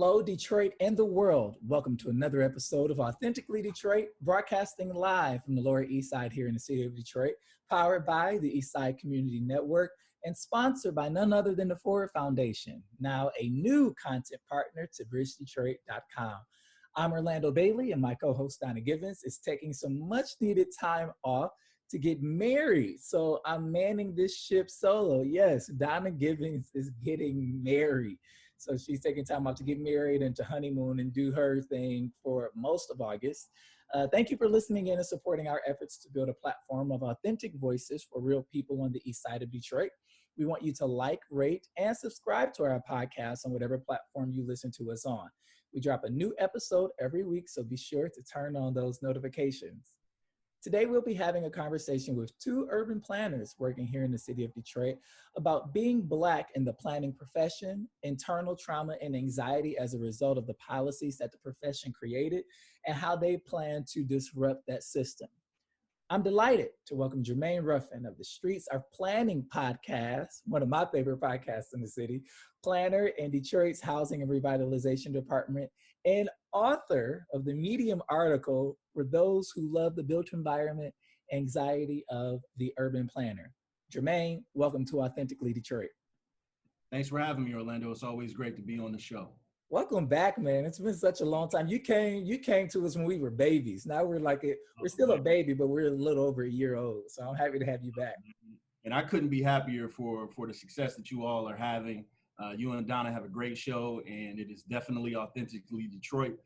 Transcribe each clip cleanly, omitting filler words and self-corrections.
Hello, Detroit and the world. Welcome to another episode of Authentically Detroit, broadcasting live from the Lower East Side here in the city of Detroit, powered by the East Side Community Network and sponsored by none other than the Ford Foundation, now a new content partner to bridgedetroit.com. I'm Orlando Bailey, and my co-host Donna Givens is taking some much needed time off to get married. So I'm manning this ship solo. Yes, Donna Givens is getting married. So she's taking time off to get married and to honeymoon and do her thing for most of August. Thank you for listening in and supporting our efforts to build a platform of authentic voices for real people on the east side of Detroit. We want you to like, rate, and subscribe to our podcast on whatever platform you listen to us on. We drop a new episode every week, so be sure to turn on those notifications. Today, we'll be having a conversation with two urban planners working here in the city of Detroit about being Black in the planning profession, internal trauma and anxiety as a result of the policies that the profession created, and how they plan to disrupt that system. I'm delighted to welcome Jermaine Ruffin of the Streets Are Planning podcast, one of my favorite podcasts in the city, planner in Detroit's Housing and Revitalization Department, and author of the Medium article For Those Who Love the Built Environment, Anxiety of the Urban Planner. Jermaine, welcome to Authentically Detroit. Thanks for having me, Orlando. It's always great to be on the show. Welcome back, man. It's been such a long time. You came to us when we were babies. Now we're we're still a baby, but we're a little over a year old. So I'm happy to have you back. And I couldn't be happier for the success that you all are having. You and Donna have a great show, and it is definitely Authentically Detroit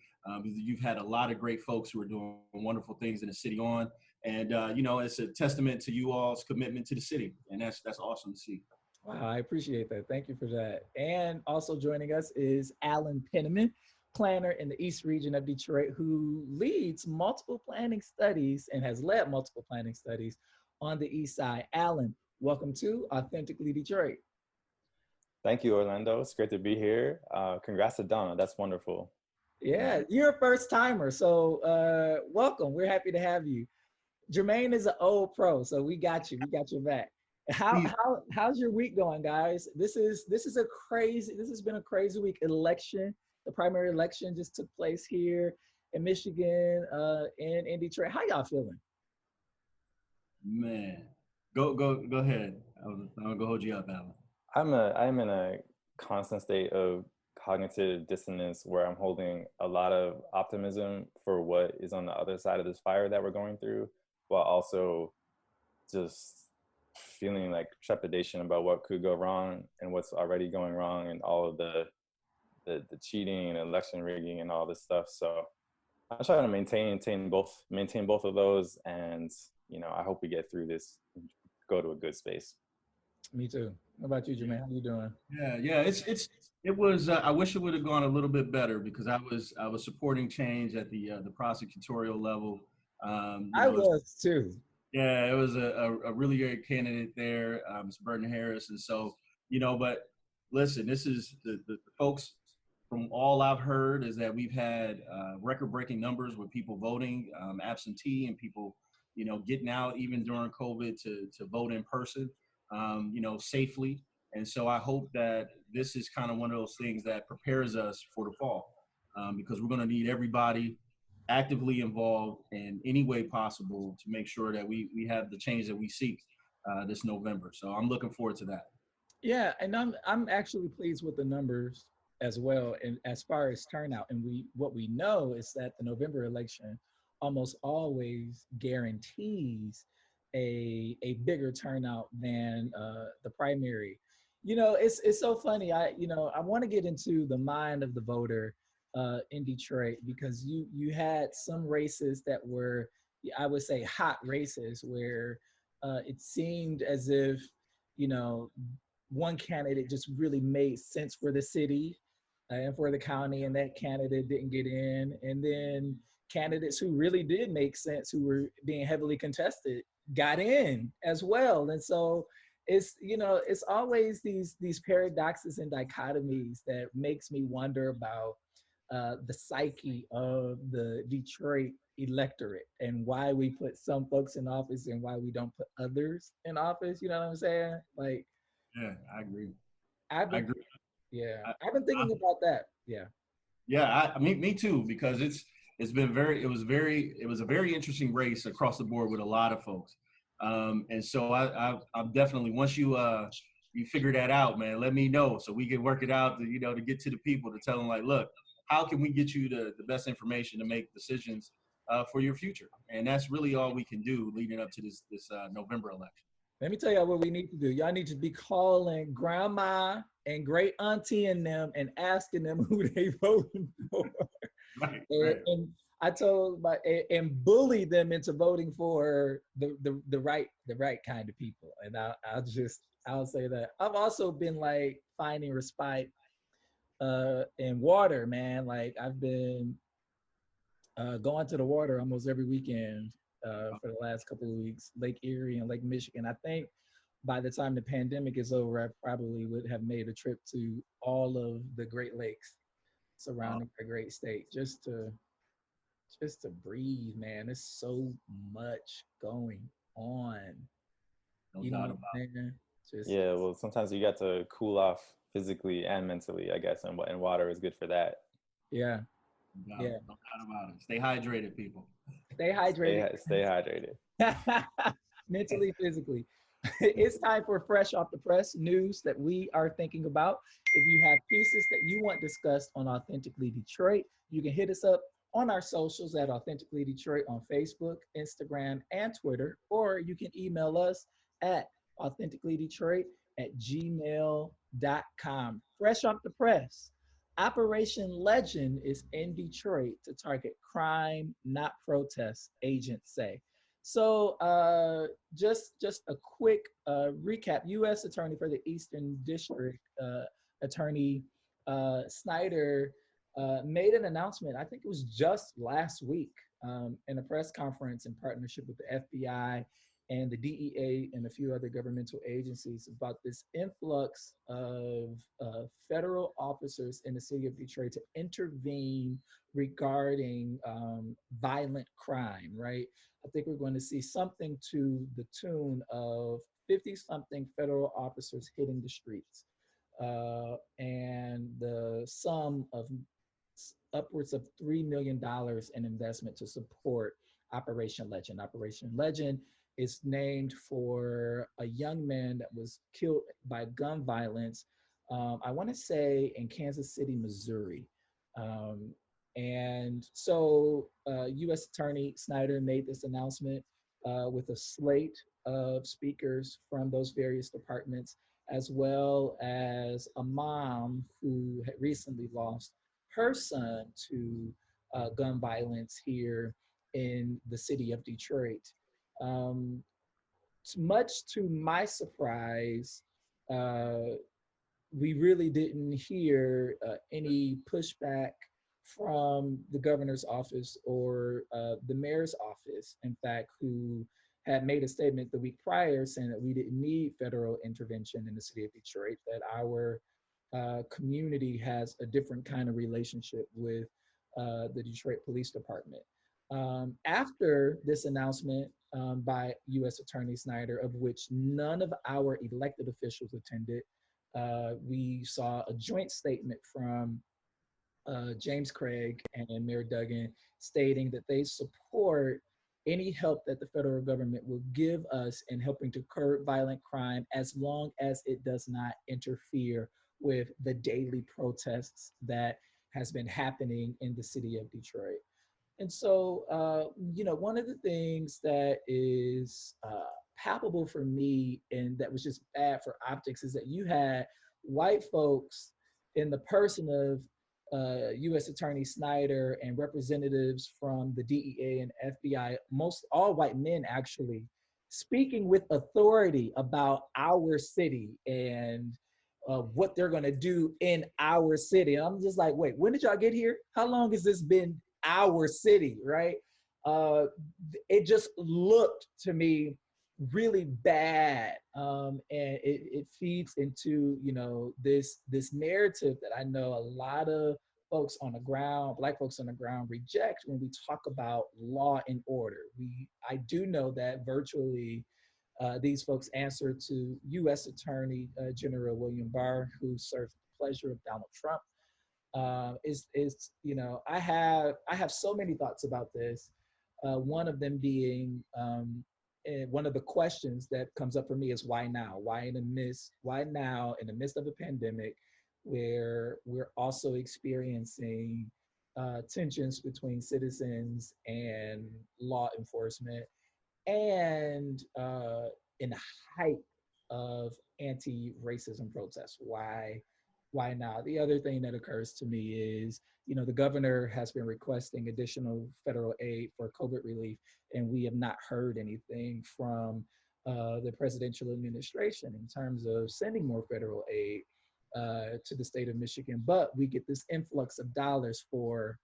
because you've had a lot of great folks who are doing wonderful things in the city on. And, it's a testament to you all's commitment to the city. And that's awesome to see. Wow, I appreciate that. Thank you for that. And also joining us is Alan Penniman, planner in the East region of Detroit, who leads multiple planning studies and has led multiple planning studies on the East Side. Alan, welcome to Authentically Detroit. Thank you, Orlando. It's great to be here. Congrats to Donna. That's wonderful. Yeah, you're a first timer, so welcome. We're happy to have you. Jermaine is an old pro, so we got you. We got your back. How's your week going, guys? This has been a crazy week. The primary election just took place here in Michigan, in Detroit. How y'all feeling? Man, go ahead. I'm gonna go hold you up, Alan. I'm in a constant state of cognitive dissonance where I'm holding a lot of optimism for what is on the other side of this fire that we're going through, while also just feeling like trepidation about what could go wrong and what's already going wrong and all of the cheating and election rigging and all this stuff. So I'm trying to maintain both of those, and I hope we get through this and go to a good space. Me too. How about you, Jermaine? How you doing? Yeah. It was. I wish it would have gone a little bit better because I was supporting change at the prosecutorial level. I was too. Yeah, it was a really great candidate there, Ms. Burton Harris. And so, but listen, this is the folks from all I've heard is that we've had record-breaking numbers with people voting absentee and people, getting out even during COVID to vote in person, safely. And so I hope that this is kind of one of those things that prepares us for the fall because we're going to need everybody actively involved in any way possible to make sure that we have the change that we seek this November. So I'm looking forward to that. Yeah, and I'm actually pleased with the numbers as well. And as far as turnout, and what we know is that the November election almost always guarantees a bigger turnout than the primary. It's so funny. I want to get into the mind of the voter in Detroit because you had some races that were, I would say, hot races where it seemed as if one candidate just really made sense for the city and for the county, and that candidate didn't get in, and then candidates who really did make sense, who were being heavily contested, got in as well. And so it's always these paradoxes and dichotomies that makes me wonder about the psyche of the Detroit electorate and why we put some folks in office and why we don't put others in office. You know what I'm saying? Yeah, I agree. I've been thinking about that. Yeah. Yeah, me too, because it's been it was a very interesting race across the board with a lot of folks. And so I'm definitely, once you figure that out, man, let me know so we can work it out to, to get to the people to tell them like, look, how can we get you the best information to make decisions for your future? And that's really all we can do leading up to this November election. Let me tell y'all what we need to do. Y'all need to be calling grandma and great auntie and them and asking them who they voting for. Right, and, right. and I told and bully them into voting for the right kind of people. And I'll say that. I've also been like finding respite in water, man. Like I've been going to the water almost every weekend for the last couple of weeks, Lake Erie and Lake Michigan. I think by the time the pandemic is over, I probably would have made a trip to all of the Great Lakes surrounding our great state just to breathe, man. There's so much going on. No You know doubt what about I'm saying? Just Yeah, well, sometimes you got to cool off physically and mentally, I guess, and water is good for that. yeah, it. yeah. No doubt about it. Stay hydrated, people. Stay hydrated. Stay hydrated. Mentally, physically. It's time for fresh off the press news that we are thinking about. If you have pieces that you want discussed on Authentically Detroit, you can hit us up on our socials at Authentically Detroit on Facebook, Instagram, and Twitter, or you can email us at authenticallydetroit@gmail.com. Fresh off the press. Operation Legend is in Detroit to target crime, not protests, agents say. So just a quick recap. U.S. Attorney for the Eastern District, Attorney Snyder, made an announcement. I think it was just last week in a press conference in partnership with the FBI and the DEA and a few other governmental agencies about this influx of federal officers in the city of Detroit to intervene regarding violent crime, right? I think we're going to see something to the tune of 50 something federal officers hitting the streets. And the sum of upwards of $3 million in investment to support Operation Legend. Operation Legend is named for a young man that was killed by gun violence, I want to say in Kansas City, Missouri. And so U.S. Attorney Snyder made this announcement with a slate of speakers from those various departments, as well as a mom who had recently lost her son to gun violence here in the city of Detroit. Um, Much to my surprise, we really didn't hear any pushback from the governor's office or the mayor's office, in fact, who had made a statement the week prior saying that we didn't need federal intervention in the city of Detroit, that our community has a different kind of relationship with the Detroit Police Department. After this announcement by U.S. Attorney Snyder, of which none of our elected officials attended, we saw a joint statement from James Craig and Mayor Duggan stating that they support any help that the federal government will give us in helping to curb violent crime as long as it does not interfere with the daily protests that has been happening in the city of Detroit. And so, one of the things that is palpable for me and that was just bad for optics is that you had white folks in the person of U.S. Attorney Snyder and representatives from the DEA and FBI, most all white men actually, speaking with authority about our city and what they're going to do in our city. And I'm just like, wait, when did y'all get here? How long has this been our city, right? It just looked to me really bad, and it feeds into this narrative that I know a lot of folks on the ground, Black folks on the ground, reject when we talk about law and order. I do know that virtually these folks answer to U.S. Attorney General William Barr, who serves at the pleasure of Donald Trump. is I have so many thoughts about this. One of them being one of the questions that comes up for me is why now? Why now in the midst of a pandemic, where we're also experiencing tensions between citizens and law enforcement, and in the height of anti-racism protests. Why now? The other thing that occurs to me is, the governor has been requesting additional federal aid for COVID relief, and we have not heard anything from the presidential administration in terms of sending more federal aid to the state of Michigan. But we get this influx of dollars for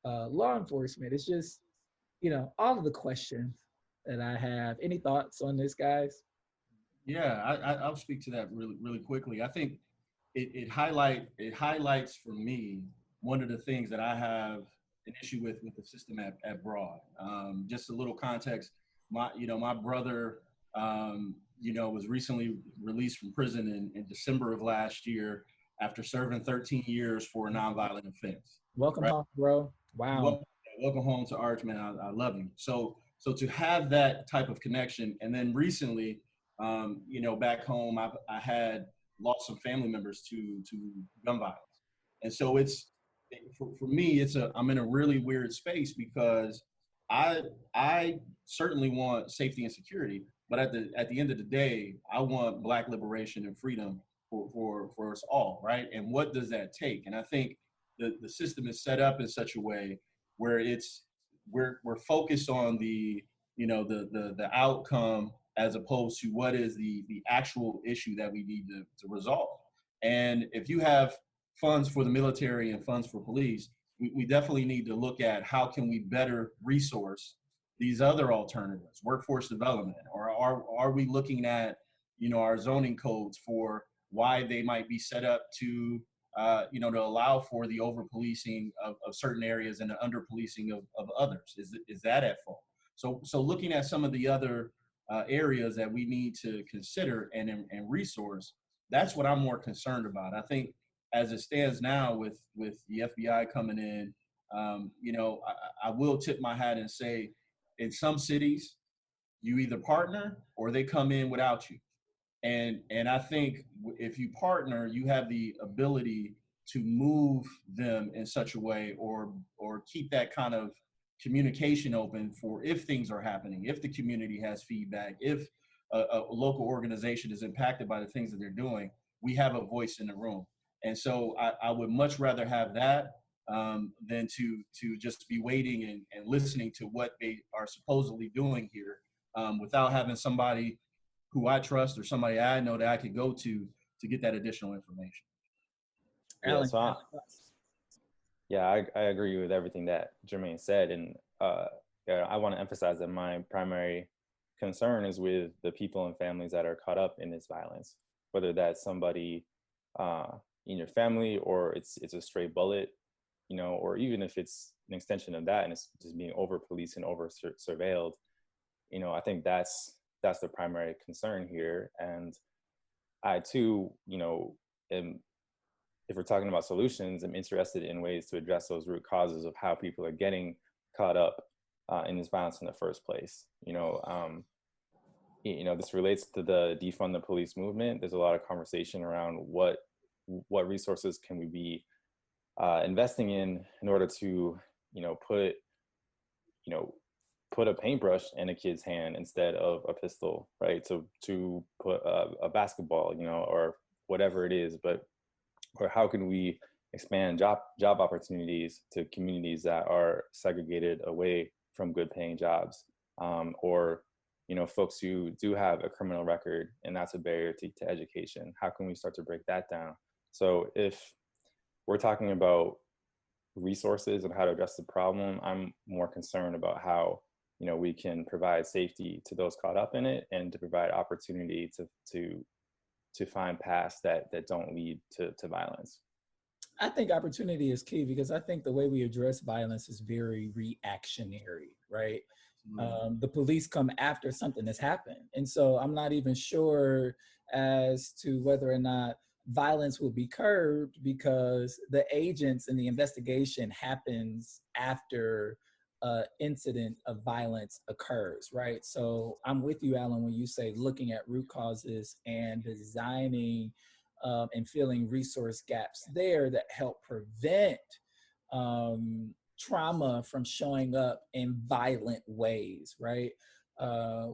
law enforcement. It's just, all of the questions that I have. Any thoughts on this, guys? Yeah, I'll speak to that really quickly. I think it highlights for me one of the things that I have an issue with the system at Broad. Just a little context. My brother was recently released from prison in December of last year after serving 13 years for a nonviolent offense. Welcome home, bro. Wow. Welcome home to Arch, man. I love him. So to have that type of connection, and then recently, back home, I had lost some family members to gun violence, and so for me, I'm in a really weird space because I certainly want safety and security, but at the end of the day, I want Black liberation and freedom for us all, right? And what does that take? And I think the system is set up in such a way where we're focused on the outcome as opposed to what is the actual issue that we need to resolve. And if you have funds for the military and funds for police, we definitely need to look at how can we better resource these other alternatives, workforce development, or are we looking at our zoning codes for why they might be set up to to allow for the over policing of certain areas and the under policing of others? Is that at fault? So looking at some of the other areas that we need to consider and resource, that's what I'm more concerned about. I think as it stands now with the FBI coming in, I will tip my hat and say, in some cities, you either partner or they come in without you. And I think if you partner, you have the ability to move them in such a way or keep that kind of communication open for if things are happening, if the community has feedback, if a local organization is impacted by the things that they're doing, we have a voice in the room. And so I would much rather have that than to just be waiting and listening to what they are supposedly doing here without having somebody who I trust or somebody I know that I could go to get that additional information. Yeah, I agree with everything that Jermaine said. And I want to emphasize that my primary concern is with the people and families that are caught up in this violence, whether that's somebody in your family or it's a stray bullet, or even if it's an extension of that and it's just being over policed and over surveilled. I think that's the primary concern here. And I too, if we're talking about solutions, I'm interested in ways to address those root causes of how people are getting caught up in this violence in the first place. This relates to the defund the police movement. There's a lot of conversation around what resources can we be investing in order to, put a paintbrush in a kid's hand instead of a pistol, right? So to put a basketball, or whatever it is, or how can we expand job opportunities to communities that are segregated away from good paying jobs, or folks who do have a criminal record and that's a barrier to education. How can we start to break that down? So if we're talking about resources and how to address the problem, I'm more concerned about how we can provide safety to those caught up in it and to provide opportunity to find paths that don't lead to violence. I think opportunity is key because I think the way we address violence is very reactionary, right? The police come after something that's happened. And so I'm not even sure as to whether or not violence will be curbed because the agents and the investigation happens after incident of violence occurs, right? So I'm with you, Alan, when you say looking at root causes and designing and filling resource gaps there that help prevent trauma from showing up in violent ways, right?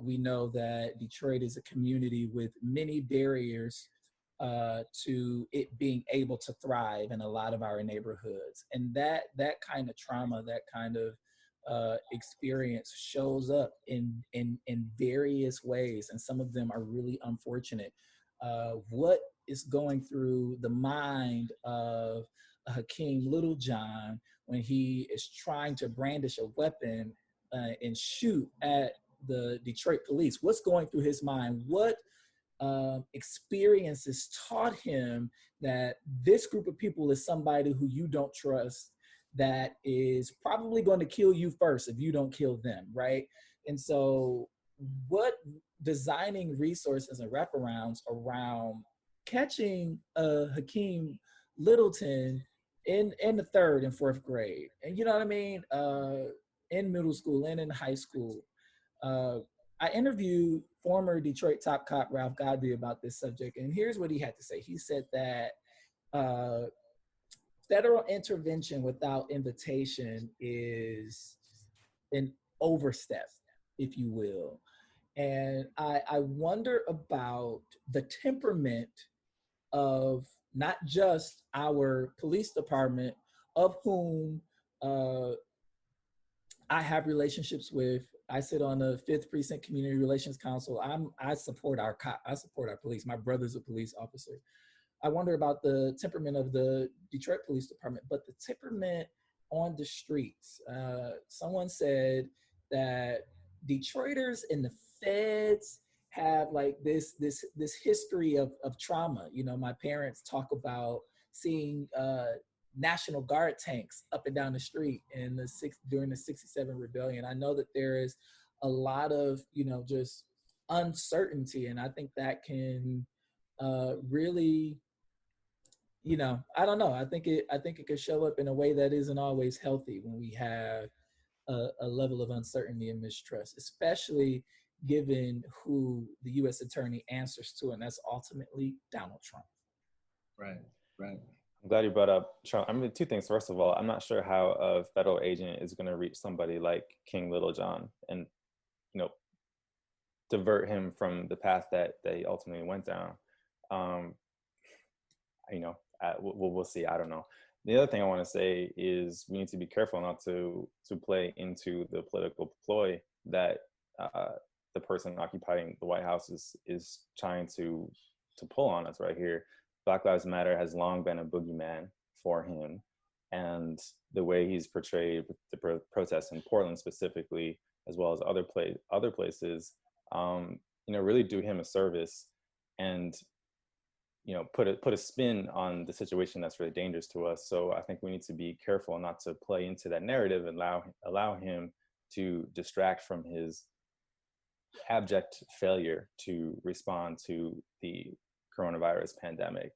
We know that Detroit is a community with many barriers to it being able to thrive in a lot of our neighborhoods, and that kind of trauma, that kind of experience shows up in various ways, and some of them are really unfortunate. What is going through the mind of Hakeem Littlejohn when he is trying to brandish a weapon and shoot at the Detroit police? What's going through his mind? What experiences taught him that this group of people is somebody who you don't trust, that is probably going to kill you first if you don't kill them, right? And so what designing resources and wraparounds around catching Hakeem Littleton in the third and fourth grade, and you know what I mean, in middle school and in high school. I interviewed former Detroit top cop Ralph Godby about this subject, and here's what he had to say. He said that federal intervention without invitation is an overstep, if you will. And I wonder about the temperament of not just our police department, of whom I have relationships with. I sit on the 5th Precinct Community Relations Council. I support our police. My brother's a police officer. I wonder about the temperament of the Detroit Police Department, but the temperament on the streets. Someone said that Detroiters and the feds have like this history of trauma. You know, my parents talk about seeing National Guard tanks up and down the street during the '67 rebellion. I know that there is a lot of, you know, just uncertainty, and I think that can really, you know, I don't know. I think it could show up in a way that isn't always healthy when we have a level of uncertainty and mistrust, especially given who the U.S. attorney answers to, and that's ultimately Donald Trump. Right, right. I'm glad you brought up Trump. I mean, two things. First of all, I'm not sure how a federal agent is going to reach somebody like King Littlejohn and, you know, divert him from the path that he ultimately went down. You know, we'll see. I don't know. The other thing I want to say is we need to be careful not to play into the political ploy that the person occupying the White House is trying to pull on us right here. Black Lives Matter has long been a boogeyman for him, and the way he's portrayed the protests in Portland specifically, as well as other places, you know, really do him a service, and you know, put a spin on the situation that's really dangerous to us. So I think we need to be careful not to play into that narrative and allow him to distract from his abject failure to respond to the coronavirus pandemic.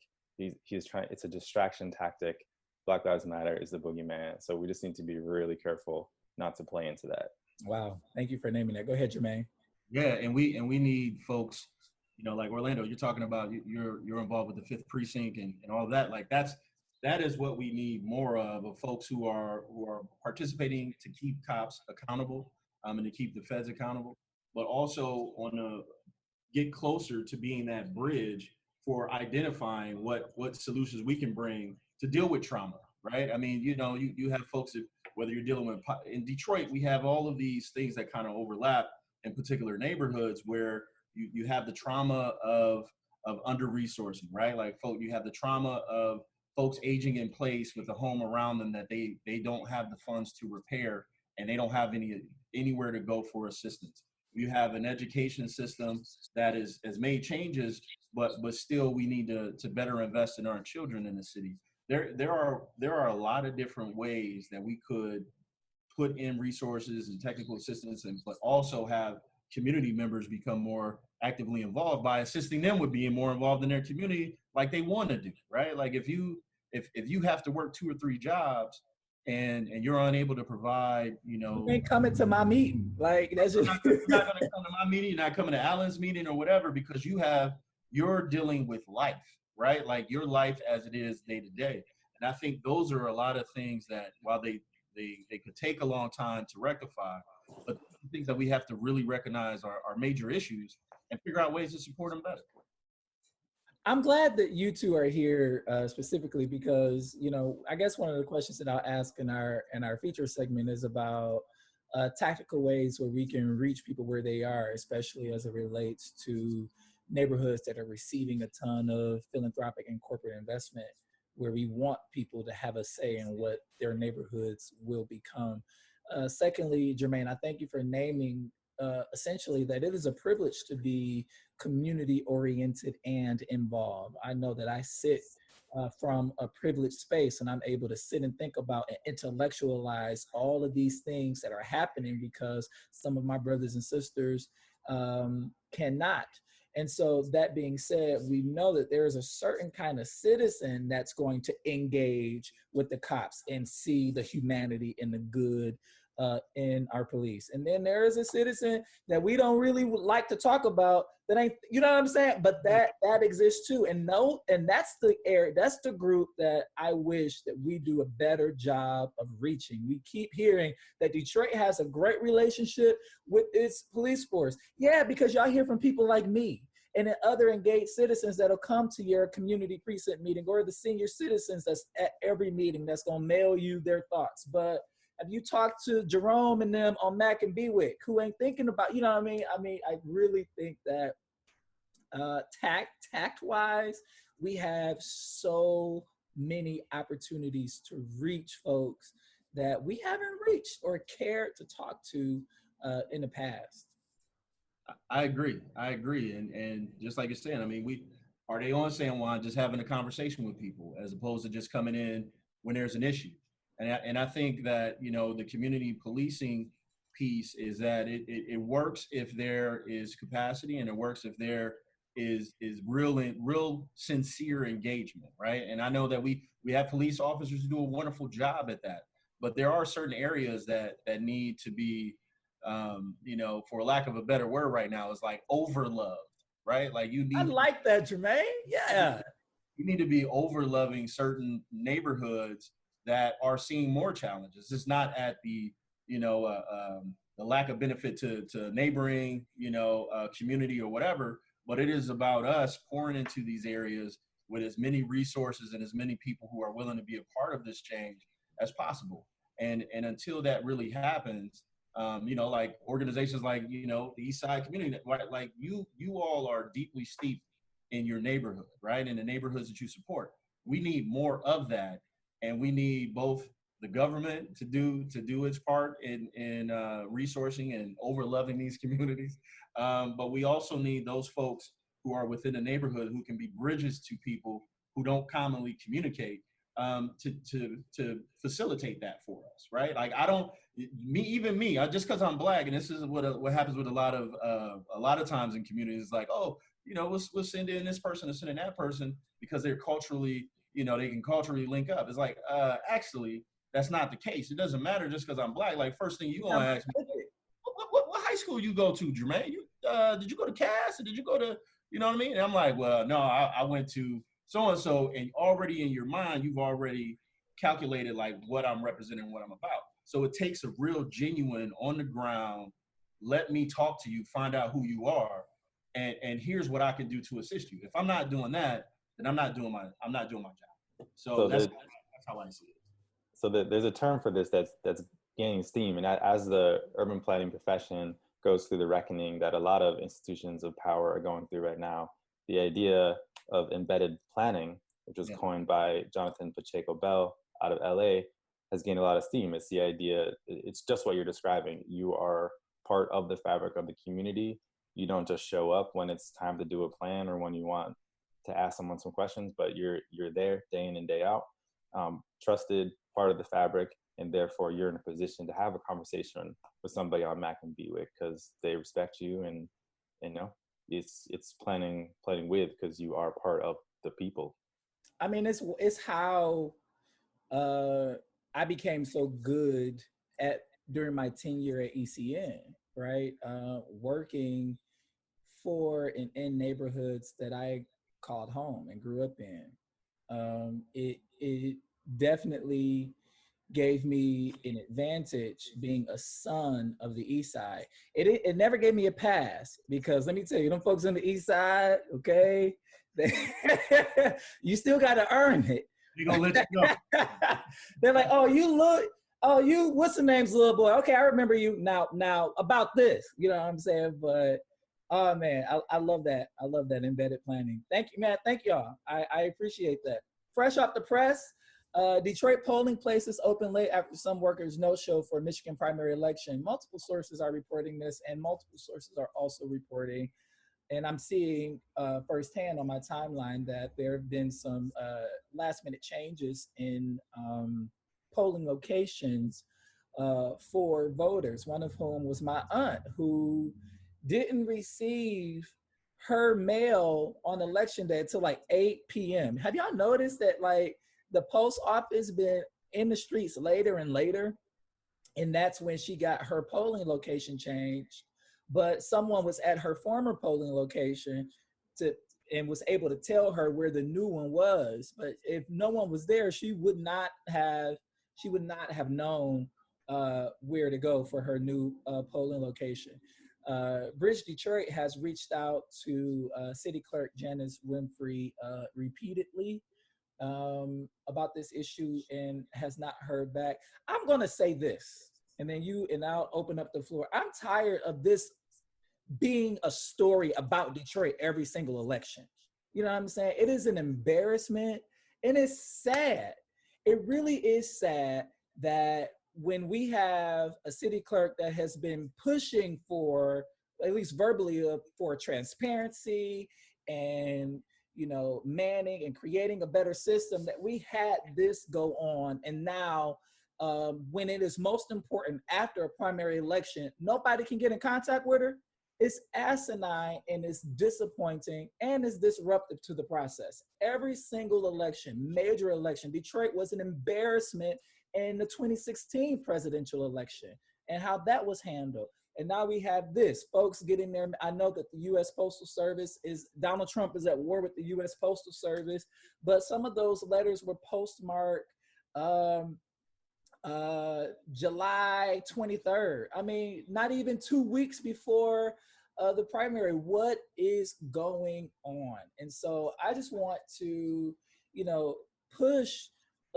He's trying. It's a distraction tactic. Black Lives Matter is the boogeyman. So we just need to be really careful not to play into that. Wow, thank you for naming that. Go ahead, Jermaine. Yeah, and we need folks, you know, like Orlando. You're talking about you're involved with the 5th Precinct and all of that. Like that is what we need more of folks who are participating to keep cops accountable, and to keep the feds accountable, but also get closer to being that bridge for identifying what solutions we can bring to deal with trauma, right? I mean, you know, you have folks that, whether you're dealing with, in Detroit, we have all of these things that kind of overlap in particular neighborhoods where you have the trauma of under-resourcing, right? Like, you have the trauma of folks aging in place with a home around them that they don't have the funds to repair, and they don't have anywhere to go for assistance. You have an education system that has made changes, but still we need to better invest in our children in the city. There are a lot of different ways that we could put in resources and technical assistance, but also have community members become more actively involved by assisting them with being more involved in their community like they want to do, right? Like if you have to work 2 or 3 jobs and you're unable to provide, You ain't coming to my meeting. Like that's just you're not going to come to my meeting, you're not coming to Alan's meeting or whatever, because you're dealing with life, right? Like your life as it is day to day. And I think those are a lot of things that while they could take a long time to rectify, but things that we have to really recognize are major issues and figure out ways to support them better. I'm glad that you two are here specifically because, I guess one of the questions that I'll ask in our feature segment is about tactical ways where we can reach people where they are, especially as it relates to neighborhoods that are receiving a ton of philanthropic and corporate investment, where we want people to have a say in what their neighborhoods will become. Secondly, Jermaine, I thank you for naming essentially that it is a privilege to be community oriented and involved. I know that I sit from a privileged space and I'm able to sit and think about and intellectualize all of these things that are happening because some of my brothers and sisters cannot. And so that being said, we know that there is a certain kind of citizen that's going to engage with the cops and see the humanity and the good in our police. And then there is a citizen that we don't really like to talk about that ain't, you know what I'm saying? But that exists too. And that's the area, that's the group that I wish that we do a better job of reaching. We keep hearing that Detroit has a great relationship with its police force. Yeah, because y'all hear from people like me and then other engaged citizens that'll come to your community precinct meeting, or the senior citizens that's at every meeting that's gonna mail you their thoughts. But have you talked to Jerome and them on Mac and Bewick, who ain't thinking about, you know what I mean? I really think that tact-wise, we have so many opportunities to reach folks that we haven't reached or cared to talk to in the past. I agree. And just like you're saying, I mean, are they on San Juan just having a conversation with people as opposed to just coming in when there's an issue? And I think that, the community policing piece is that it works if there is capacity, and it works if there is real sincere engagement, right? And I know that we have police officers who do a wonderful job at that, but there are certain areas that need to be, for lack of a better word right now, is like overloved, right? Like I like that, Jermaine. Yeah. You need to be overloving certain neighborhoods that are seeing more challenges. It's not at the lack of benefit to neighboring, community or whatever, but it is about us pouring into these areas with as many resources and as many people who are willing to be a part of this change as possible. And until that really happens, like organizations like, the East Side Community, right? Like you all are deeply steeped in your neighborhood, right? In the neighborhoods that you support. We need more of that. And we need both the government to do its part in resourcing and overloving these communities, but we also need those folks who are within the neighborhood who can be bridges to people who don't commonly communicate, to facilitate that for us, right? Like even me, just because I'm Black, and this is what happens with a lot of times in communities, like, oh, we'll send in this person and send in that person because they're culturally, they can culturally link up. It's like, actually, that's not the case. It doesn't matter just because I'm Black. Like, first thing you gonna ask me, what high school you go to, Jermaine? Did you go to Cass, or did you go to, you know what I mean? And I'm like, well, no, I went to so-and-so, and already in your mind, you've already calculated like what I'm representing, what I'm about. So it takes a real genuine on the ground, let me talk to you, find out who you are, and here's what I can do to assist you. If I'm not doing that, then I'm not doing my job. So that's how I see it. So there's a term for this that's gaining steam, and as the urban planning profession goes through the reckoning that a lot of institutions of power are going through right now, the idea of embedded planning, which was coined by Jonathan Pacheco Bell out of LA, has gained a lot of steam. It's the idea, it's just what you're describing. You are part of the fabric of the community. You don't just show up when it's time to do a plan or when you want to ask someone some questions, but you're there day in and day out, trusted, part of the fabric, and therefore you're in a position to have a conversation with somebody on Mac and Bewick because they respect you and it's planning with, because you are part of the people. I mean, it's how I became so good at during my tenure at ECN, right? Working for and in neighborhoods that I called home and grew up in. It definitely gave me an advantage being a son of the East Side. It never gave me a pass, because let me tell you, them folks on the East Side, okay, they, you still got to earn it. We gonna let you know. They're like, oh, you, what's the name's little boy? Okay, I remember you now about this. You know what I'm saying? But oh man, I love that. I love that embedded planning. Thank you, man. Thank y'all. I appreciate that. Fresh off the press, Detroit polling places open late after some workers no-show for Michigan primary election. Multiple sources are reporting this, and multiple sources are also reporting, and I'm seeing firsthand on my timeline that there have been some last-minute changes in polling locations for voters, one of whom was my aunt, who didn't receive her mail on election day until like 8 p.m. Have y'all noticed that like the post office been in the streets later and later? And that's when she got her polling location changed. But someone was at her former polling location and was able to tell her where the new one was. But if no one was there, she would not have known where to go for her new polling location. Bridge Detroit has reached out to City Clerk Janice Winfrey repeatedly about this issue and has not heard back. I'm going to say this, and then I'll open up the floor. I'm tired of this being a story about Detroit every single election. You know what I'm saying? It is an embarrassment, and it's sad. It really is sad that when we have a city clerk that has been pushing for, at least verbally, for transparency and, you know, manning and creating a better system, that we had this go on. And now when it is most important after a primary election, nobody can get in contact with her. It's asinine, and it's disappointing, and it's disruptive to the process. Every single election, major election, Detroit was an embarrassment in the 2016 presidential election and how that was handled. And now we have this, folks getting there. I know that the U.S. Postal Service Donald Trump is at war with the U.S. Postal Service, but some of those letters were postmarked July 23rd. I mean, not even 2 weeks before the primary. What is going on? And so I just want to, you know, push,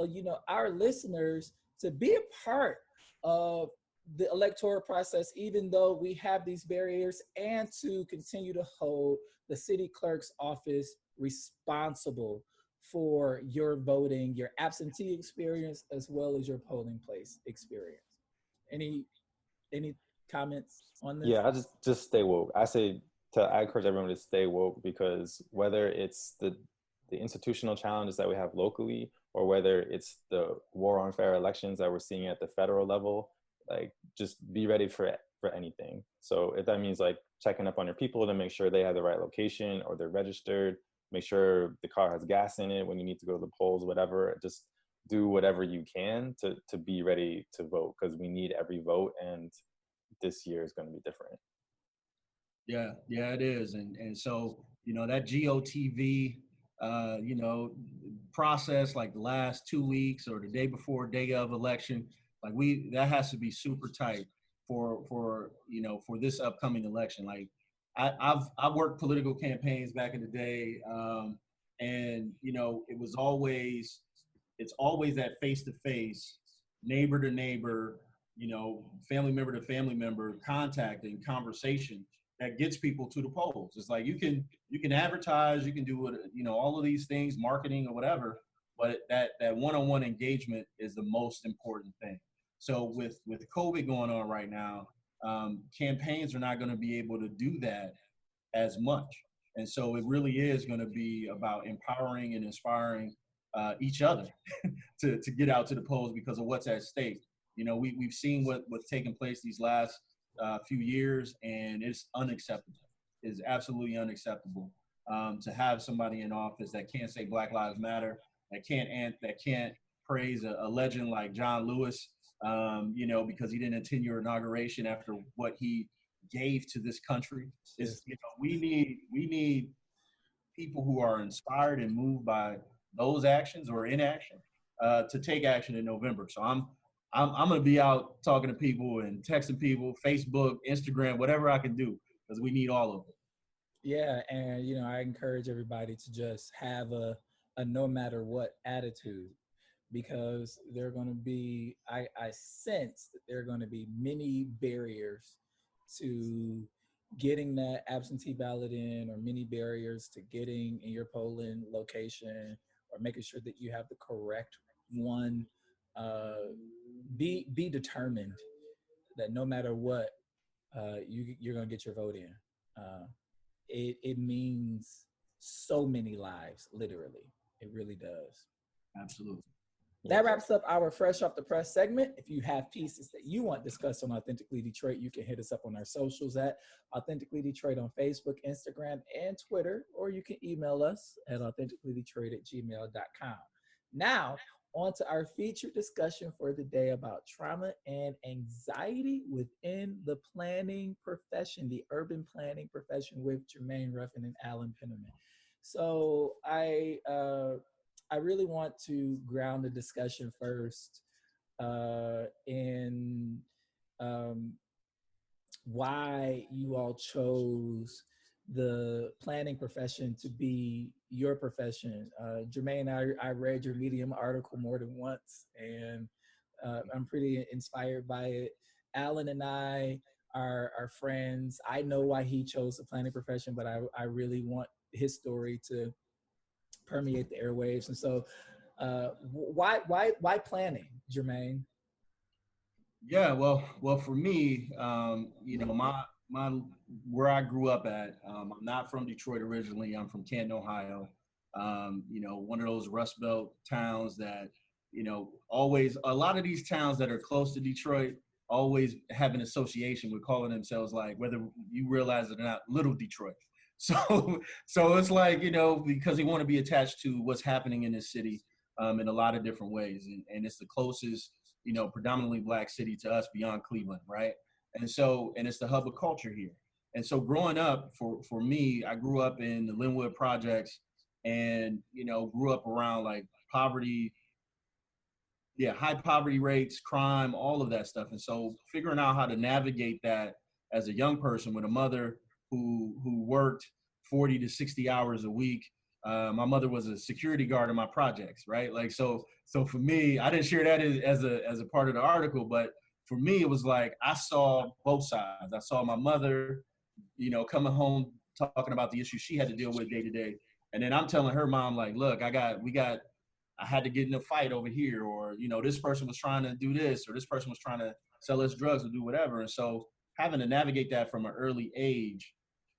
you know, our listeners to be a part of the electoral process, even though we have these barriers, and to continue to hold the city clerk's office responsible for your voting, your absentee experience, as well as your polling place experience. Any comments on this? Yeah, I just stay woke. I encourage everyone to stay woke, because whether it's the institutional challenges that we have locally, or whether it's the war on fair elections that we're seeing at the federal level, like, just be ready for anything. So if that means like checking up on your people to make sure they have the right location or they're registered, make sure the car has gas in it when you need to go to the polls, whatever, just do whatever you can to be ready to vote, because we need every vote, and this year is going to be different. Yeah, it is. And so, you know, that GOTV, you know, process, like the last 2 weeks or the day before, day of election, like that has to be super tight for you know, for this upcoming election. Like I've worked political campaigns back in the day, and you know, it's always that face to face, neighbor to neighbor, you know, family member to family member contact and conversation that gets people to the polls. It's like you can advertise, you can do what, you know, all of these things, marketing or whatever, but that one-on-one engagement is the most important thing. So with COVID going on right now, campaigns are not going to be able to do that as much. And so it really is going to be about empowering and inspiring each other to get out to the polls because of what's at stake. You know, we've seen what's taken place these last few years, and it's unacceptable. is absolutely unacceptable. To have somebody in office that can't say Black Lives Matter, that can't praise a legend like John Lewis, you know, because he didn't attend your inauguration after what he gave to this country. Is, you know, we need people who are inspired and moved by those actions or inaction to take action in November. So I'm going to be out talking to people and texting people, Facebook, Instagram, whatever I can do, because we need all of it. Yeah, and you know, I encourage everybody to just have a no matter what attitude, because there are going to be, I sense that there are going to be many barriers to getting that absentee ballot in, or many barriers to getting in your polling location, or making sure that you have the correct one. Be determined that no matter what, you're going to get your vote in. Uh, it means so many lives, literally. It really does. Absolutely. That wraps up our Fresh Off the Press segment. If you have pieces that you want discussed on Authentically Detroit, you can hit us up on our socials at Authentically Detroit on Facebook, Instagram, and Twitter, or you can email us at authenticallydetroit@gmail.com. Now, on to our featured discussion for the day about trauma and anxiety within the planning profession, the urban planning profession, with Jermaine Ruffin and Alan Penniman. So I really want to ground the discussion first in why you all chose the planning profession to be your profession. Jermaine, I read your Medium article more than once, and I'm pretty inspired by it. Alan and I are friends. I know why he chose the planning profession, but I really want his story to permeate the airwaves. And so why planning, Jermaine? Yeah, well, for me, you know, my where I grew up at, I'm not from Detroit originally. I'm from Canton, Ohio. You know, one of those Rust Belt towns that, you know, always a lot of these towns that are close to Detroit always have an association with calling themselves, like, whether you realize it or not, Little Detroit. So it's like, you know, because they want to be attached to what's happening in this city in a lot of different ways, and it's the closest, you know, predominantly Black city to us beyond Cleveland, right? And it's the hub of culture here. And so growing up, for me, I grew up in the Linwood projects, and, you know, grew up around like poverty, yeah, high poverty rates, crime, all of that stuff. And so figuring out how to navigate that as a young person with a mother who worked 40 to 60 hours a week. My mother was a security guard in my projects, right? Like, so for me, I didn't share that as a part of the article, but for me, it was like I saw both sides. I saw my mother, you know, coming home talking about the issues she had to deal with day to day, and then I'm telling her mom, like, look, I had to get in a fight over here, or, you know, this person was trying to do this, or this person was trying to sell us drugs or do whatever. And so having to navigate that from an early age,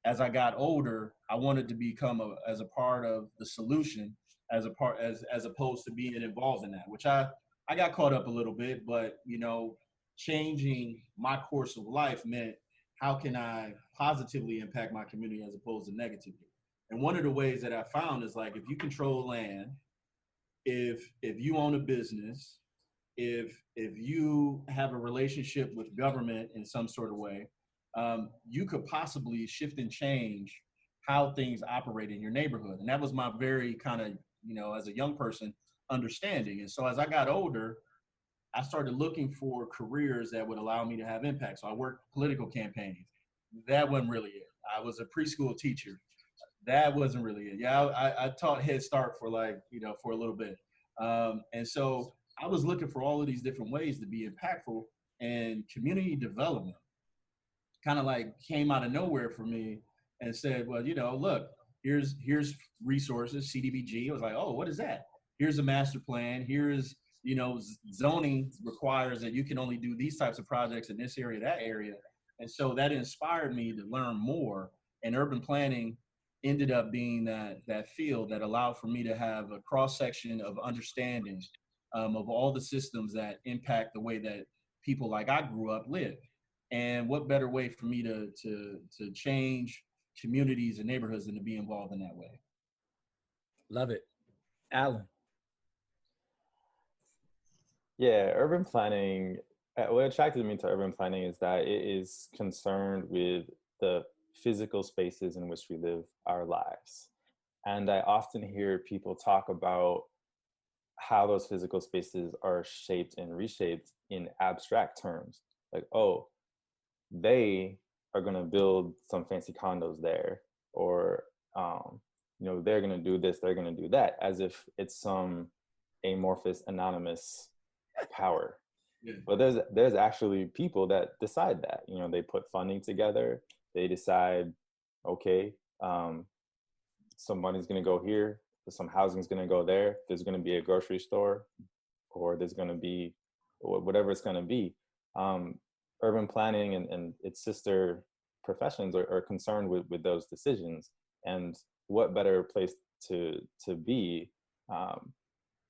as I got older, I wanted to become as a part of the solution, as opposed to being involved in that, which I got caught up a little bit, but, you know, changing my course of life meant, how can I positively impact my community as opposed to negatively? And one of the ways that I found is, like, if you control land, if you own a business, if you have a relationship with government in some sort of way, you could possibly shift and change how things operate in your neighborhood. And that was my very kind of, you know, as a young person, understanding. And so as I got older, I started looking for careers that would allow me to have impact. So I worked political campaigns. That wasn't really it. I was a preschool teacher. That wasn't really it. Yeah, I taught Head Start for, like, you know, for a little bit. And so I was looking for all of these different ways to be impactful, and community development kind of like came out of nowhere for me and said, well, you know, look, here's resources, CDBG. I was like, oh, what is that? Here's a master plan. Here's, you know, zoning requires that you can only do these types of projects in this area, that area. And so that inspired me to learn more. And urban planning ended up being that field that allowed for me to have a cross section of understanding of all the systems that impact the way that people like I grew up live. And what better way for me to change communities and neighborhoods and to be involved in that way. Love it. Alan. Yeah, urban planning, what attracted me to urban planning is that it is concerned with the physical spaces in which we live our lives. And I often hear people talk about how those physical spaces are shaped and reshaped in abstract terms. Like, oh, they are going to build some fancy condos there, or they're going to do this, they're going to do that, as if it's some amorphous, anonymous power. Yeah. But there's actually people that decide that. They put funding together. They decide, okay, some money's going to go here, some housing is going to go there. There's going to be a grocery store, or there's going to be whatever it's going to be. Urban planning and its sister professions are concerned with those decisions. And what better place to be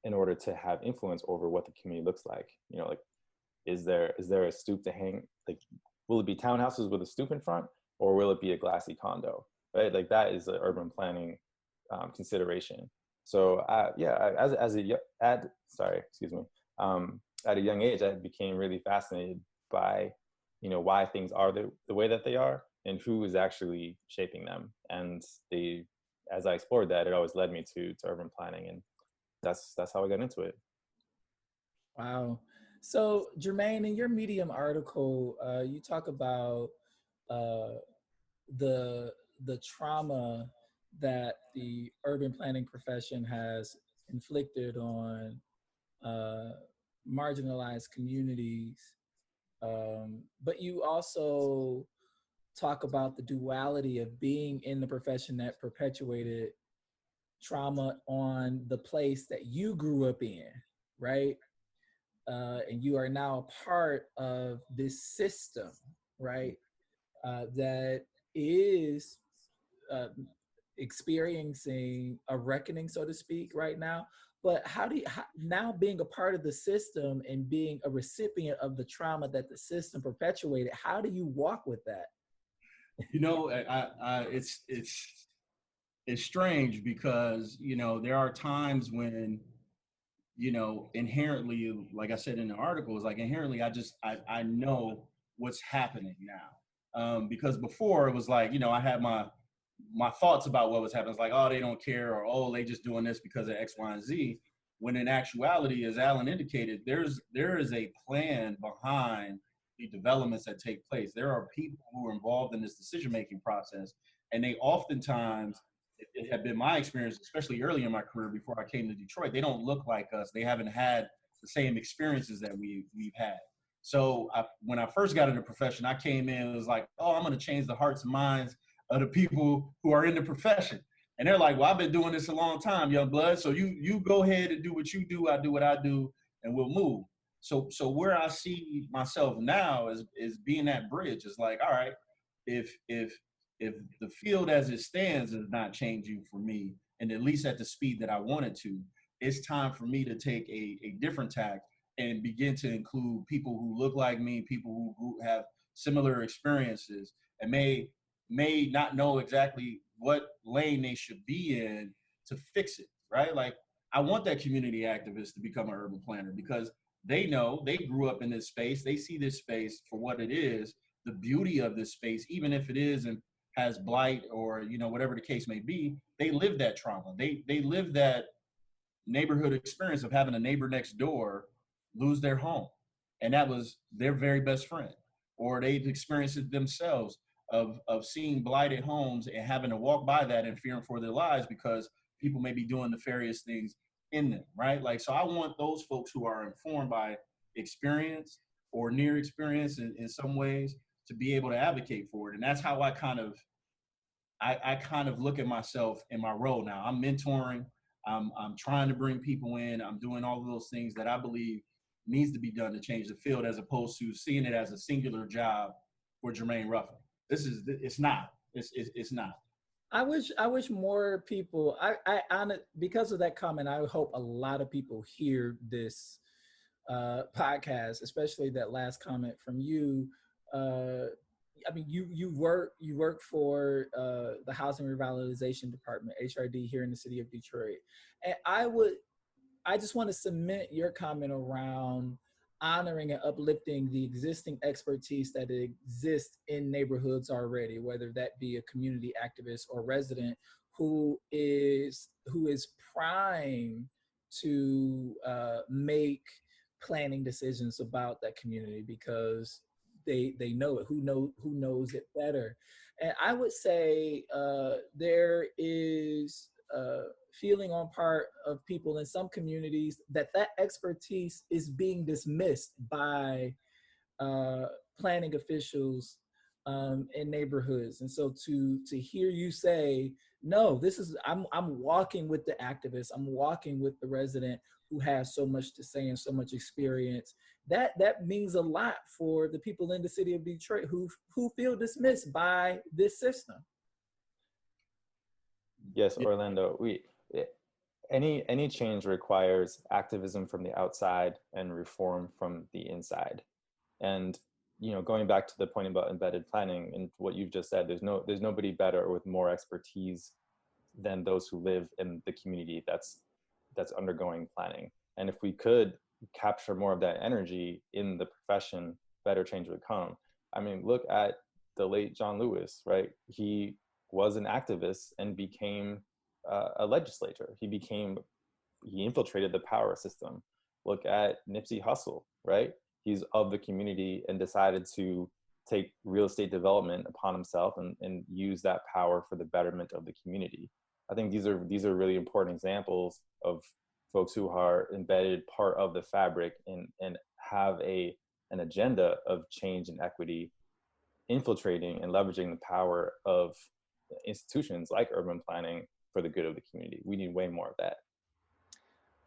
in order to have influence over what the community looks like? Like, is there a stoop to hang? Like, will it be townhouses with a stoop in front, or will it be a glassy condo? Right? Like, that is an urban planning consideration. So at a young age, I became really fascinated by why things are the way that they are and who is actually shaping them. And as I explored that, it always led me to urban planning, and that's how I got into it. Wow. So Jermaine, in your Medium article, you talk about the trauma that the urban planning profession has inflicted on marginalized communities. But you also talk about the duality of being in the profession that perpetuated trauma on the place that you grew up in, right? And you are now a part of this system, right? That is experiencing a reckoning, so to speak, right now. But now being a part of the system and being a recipient of the trauma that the system perpetuated, how do you walk with that? It's strange because, there are times when, inherently, like I said in the article, it's like inherently, I know what's happening now. Because before it was like, I had my thoughts about what was happening. It's like, oh, they don't care, or, oh, they just doing this because of X, Y, and Z. When in actuality, as Alan indicated, there is a plan behind the developments that take place. There are people who are involved in this decision-making process, and they oftentimes, it had been my experience, especially early in my career before I came to Detroit, they don't look like us. They haven't had the same experiences that we've had. So when I first got into the profession, I came in, it was like, oh, I'm going to change the hearts and minds of the people who are in the profession. And they're like, well, I've been doing this a long time, young blood. So you go ahead and do what you do. I do what I do, and we'll move. So where I see myself now is being that bridge. It's like, all right, if the field as it stands is not changing for me, and at least at the speed that I wanted to, it's time for me to take a different tack and begin to include people who look like me, people who have similar experiences, and may not know exactly what lane they should be in to fix it, right? Like, I want that community activist to become an urban planner because they know, they grew up in this space, they see this space for what it is, the beauty of this space, even if it is and has blight or, whatever the case may be, they live that trauma. They live that neighborhood experience of having a neighbor next door lose their home. And that was their very best friend. Or they've experienced it themselves of seeing blighted homes and having to walk by that and fearing for their lives because people may be doing nefarious things in them, right? Like, so I want those folks who are informed by experience or near experience in some ways to be able to advocate for it. And that's how I kind of look at myself in my role now. I'm mentoring, I'm trying to bring people in, I'm doing all of those things that I believe needs to be done to change the field, as opposed to seeing it as a singular job for Jermaine Ruffin. It's not. I wish more people, because of that comment, I hope a lot of people hear this podcast, especially that last comment from you. I mean, you work for the Housing Revitalization Department, HRD, here in the city of Detroit, and I just want to cement your comment around honoring and uplifting the existing expertise that exists in neighborhoods already, whether that be a community activist or resident who is primed to make planning decisions about that community because they know it. Who knows it better? And I would say there is feeling on part of people in some communities that expertise is being dismissed by uh, planning officials in neighborhoods. And so to hear you say, no, this is I'm walking with the activist, I'm walking with the resident who has so much to say and so much experience. That means a lot for the people in the city of Detroit who feel dismissed by this system. Yes, Orlando. Any change requires activism from the outside and reform from the inside. And going back to the point about embedded planning and what you've just said, there's nobody better or with more expertise than those who live in the community that's undergoing planning. And if we could capture more of that energy in the profession, better change would come. I mean, look at the late John Lewis, right? He was an activist and became a legislator. He infiltrated the power system. Look at Nipsey Hussle, right? He's of the community and decided to take real estate development upon himself and use that power for the betterment of the community. I think these are really important examples of folks who are embedded part of the fabric and have an agenda of change and equity, infiltrating and leveraging the power of institutions like urban planning for the good of the community. We need way more of that.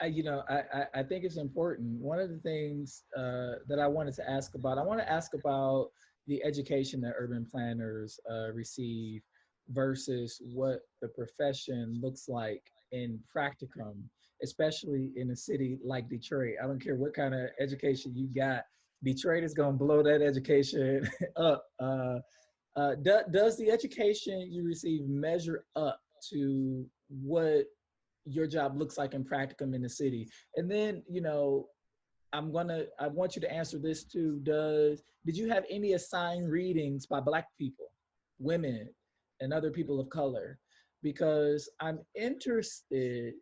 I think it's important. One of the things that I wanted to ask about, I want to ask about the education that urban planners receive versus what the profession looks like in practicum, especially in a city like Detroit. I don't care what kind of education you got, Detroit is going to blow that education up. Does the education you receive measure up to what your job looks like in practicum in the city? And then, I want you to answer this too. Did you have any assigned readings by Black people, women, and other people of color? Because I'm interested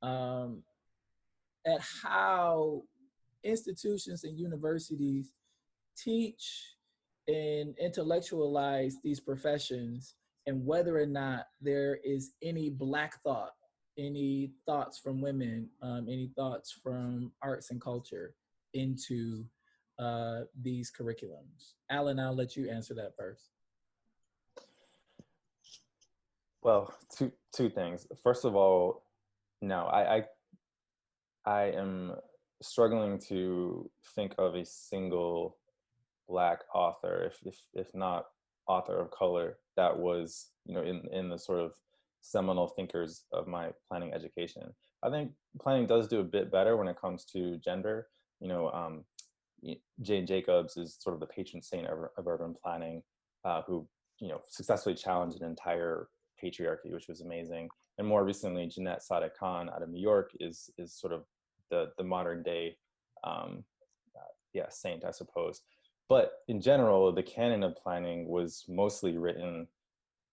at how institutions and universities teach and intellectualize these professions, and whether or not there is any Black thought, any thoughts from women, any thoughts from arts and culture into these curriculums. Alan, I'll let you answer that first. Well, two things. First of all, no, I am struggling to think of a single Black author, if not author of color, that was in the sort of seminal thinkers of my planning education. I think planning does do a bit better when it comes to gender. Jane Jacobs is sort of the patron saint of urban planning, who successfully challenged an entire patriarchy, which was amazing. And more recently, Jeanette Sadik Khan out of New York is sort of the modern day saint, I suppose. But in general, the canon of planning was mostly written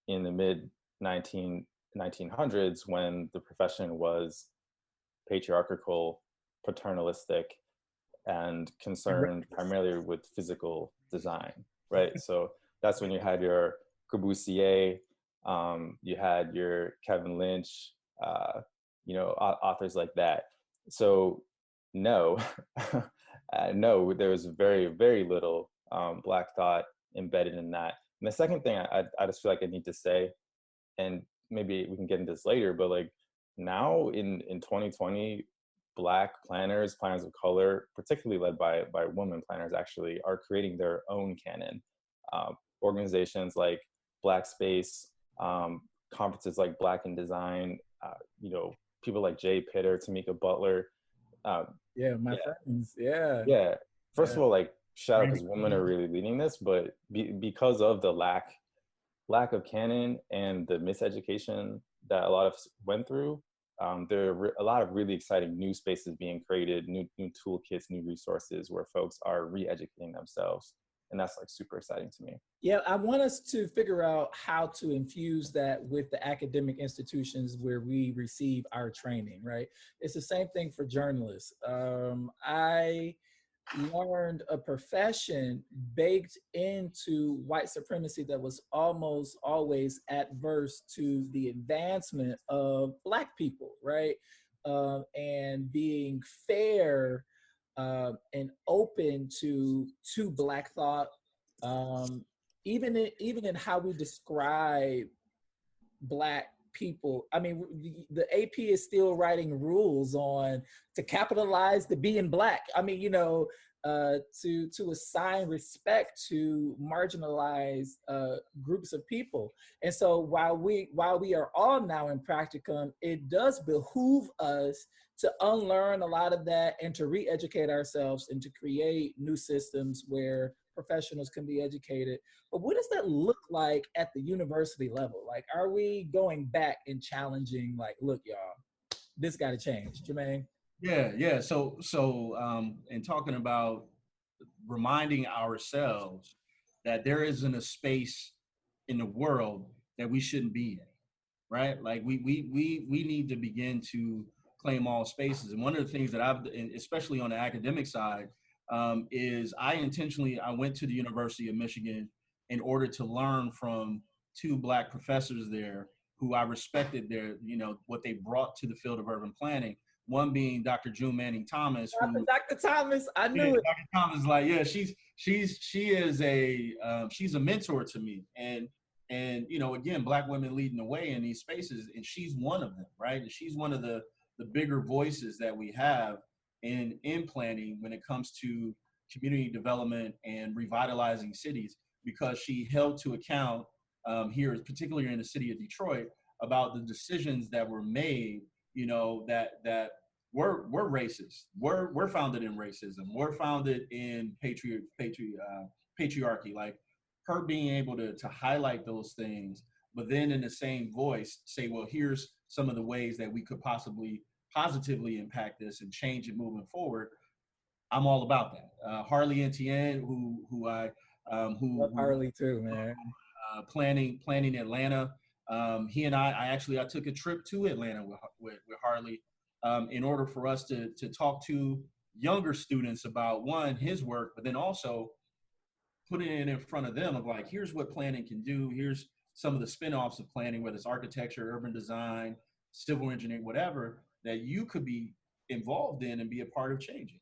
in the mid 1900s when the profession was patriarchal, paternalistic, and concerned primarily with physical design, right? So that's when you had your Corbusier, you had your Kevin Lynch, authors like that. So no, no, there was very, very little Black thought embedded in that. And the second thing I just feel like I need to say, and maybe we can get into this later, but like now in 2020, Black planners of color, particularly led by women planners, actually are creating their own canon. Organizations like Black Space, conferences like Black in Design, people like Jay Pitter, Tamika Butler. Friends. Yeah. First of all, like shout out because women are really leading this, but because of the lack of canon and the miseducation that a lot of us went through, there are a lot of really exciting new spaces being created, new toolkits, new resources where folks are re-educating themselves. And that's like super exciting to me. Yeah, I want us to figure out how to infuse that with the academic institutions where we receive our training, right? It's the same thing for journalists. I learned a profession baked into white supremacy that was almost always adverse to the advancement of Black people, right? And being fair and open to Black thought, even in how we describe Black people. I mean, the AP is still writing rules on to capitalize the being Black. I mean, to assign respect to marginalized groups of people. And so while we are all now in practicum, it does behoove us to unlearn a lot of that and to re-educate ourselves and to create new systems where professionals can be educated. But what does that look like at the university level? Like, are we going back and challenging, like, look, y'all, this got to change? Jermaine? Yeah. So, in talking about reminding ourselves that there isn't a space in the world that we shouldn't be in, right? Like we need to begin to claim all spaces. And one of the things that I've, especially on the academic side, is I went to the University of Michigan in order to learn from two Black professors there who I respected what they brought to the field of urban planning. One being Dr. June Manning Thomas, Dr. Thomas, I knew it. Dr. Thomas, like, yeah, she's a mentor to me, and again, Black women leading the way in these spaces, and she's one of them, right? And she's one of the bigger voices that we have in planning when it comes to community development and revitalizing cities, because she held to account here, particularly in the city of Detroit, about the decisions that were made, that were racist. We're founded in racism. We're founded in patriarchy. Like, her being able to highlight those things, but then in the same voice say, well, here's some of the ways that we could possibly positively impact this and change it moving forward. I'm all about that. Harley Etienne, who Love Harley too, man. Planning Atlanta. He and I took a trip to Atlanta with Harley, in order for us to talk to younger students about, one, his work, but then also putting it in front of them of like, here's what planning can do. Here's some of the spin-offs of planning, whether it's architecture, urban design, civil engineering, whatever, that you could be involved in and be a part of changing.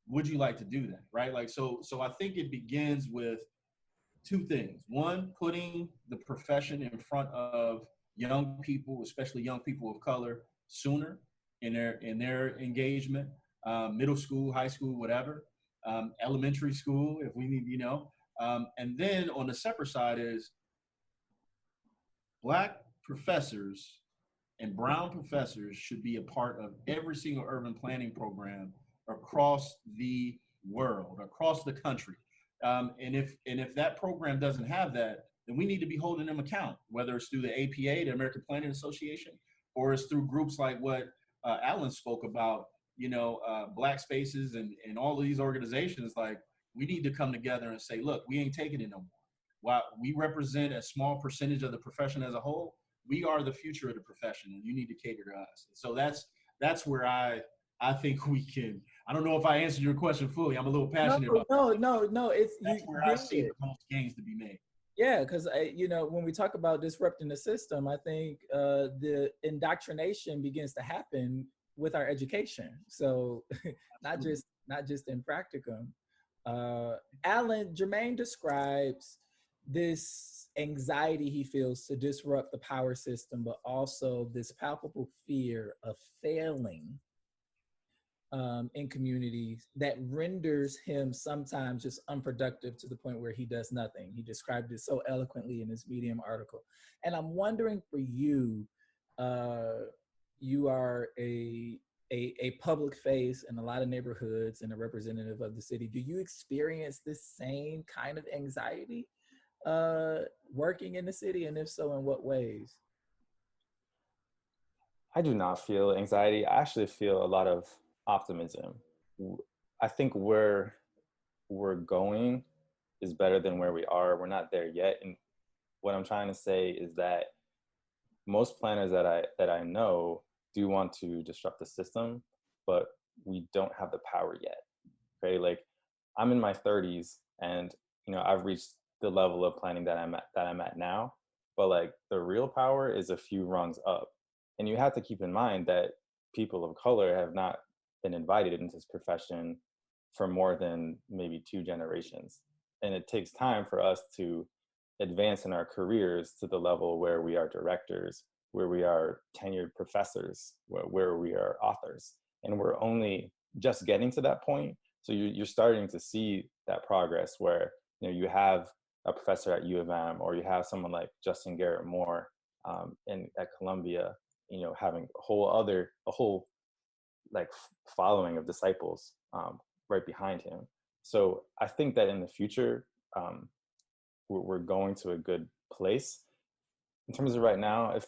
Would you like to do that? Right? Like, so I think it begins with two things. One, putting the profession in front of young people, especially young people of color, sooner in their engagement, middle school, high school, whatever, elementary school, if we need, and then on the separate side is Black professors and brown professors should be a part of every single urban planning program across the world, across the country. And if that program doesn't have that, then we need to be holding them account, whether it's through the APA, the American Planning Association, or it's through groups like what Alan spoke about, Black Spaces and all of these organizations. Like, we need to come together and say, look, we ain't taking it no more. While we represent a small percentage of the profession as a whole, we are the future of the profession, and you need to cater to us. So that's where I think we can. I don't know if I answered your question fully. I'm a little passionate about No. That's where I see the most gains to be made. Yeah, because when we talk about disrupting the system, I think the indoctrination begins to happen with our education. So not just in practicum. Alan, Jermaine describes this anxiety he feels to disrupt the power system, but also this palpable fear of failing in communities that renders him sometimes just unproductive to the point where he does nothing. He described it so eloquently in his Medium article. And I'm wondering for you, you are a a public face in a lot of neighborhoods and a representative of the city, do you experience this same kind of anxiety working in the city? And if so, in what ways? I do not feel anxiety. I actually feel a lot of optimism. I think where we're going is better than where we are. We're not there yet. And what I'm trying to say is that most planners that I know do want to disrupt the system, but we don't have the power yet. Okay, like I'm in my 30s, and I've reached the level of planning that I'm at now. But like the real power is a few rungs up, and you have to keep in mind that people of color have not been invited into this profession for more than maybe 2 generations, and it takes time for us to advance in our careers to the level where we are directors, where we are tenured professors, where we are authors. And we're only just getting to that point. So you're starting to see that progress where you have a professor at U of M, or you have someone like Justin Garrett Moore at Columbia, having a whole like following of disciples right behind him. So I think that in the future, we're going to a good place. In terms of right now,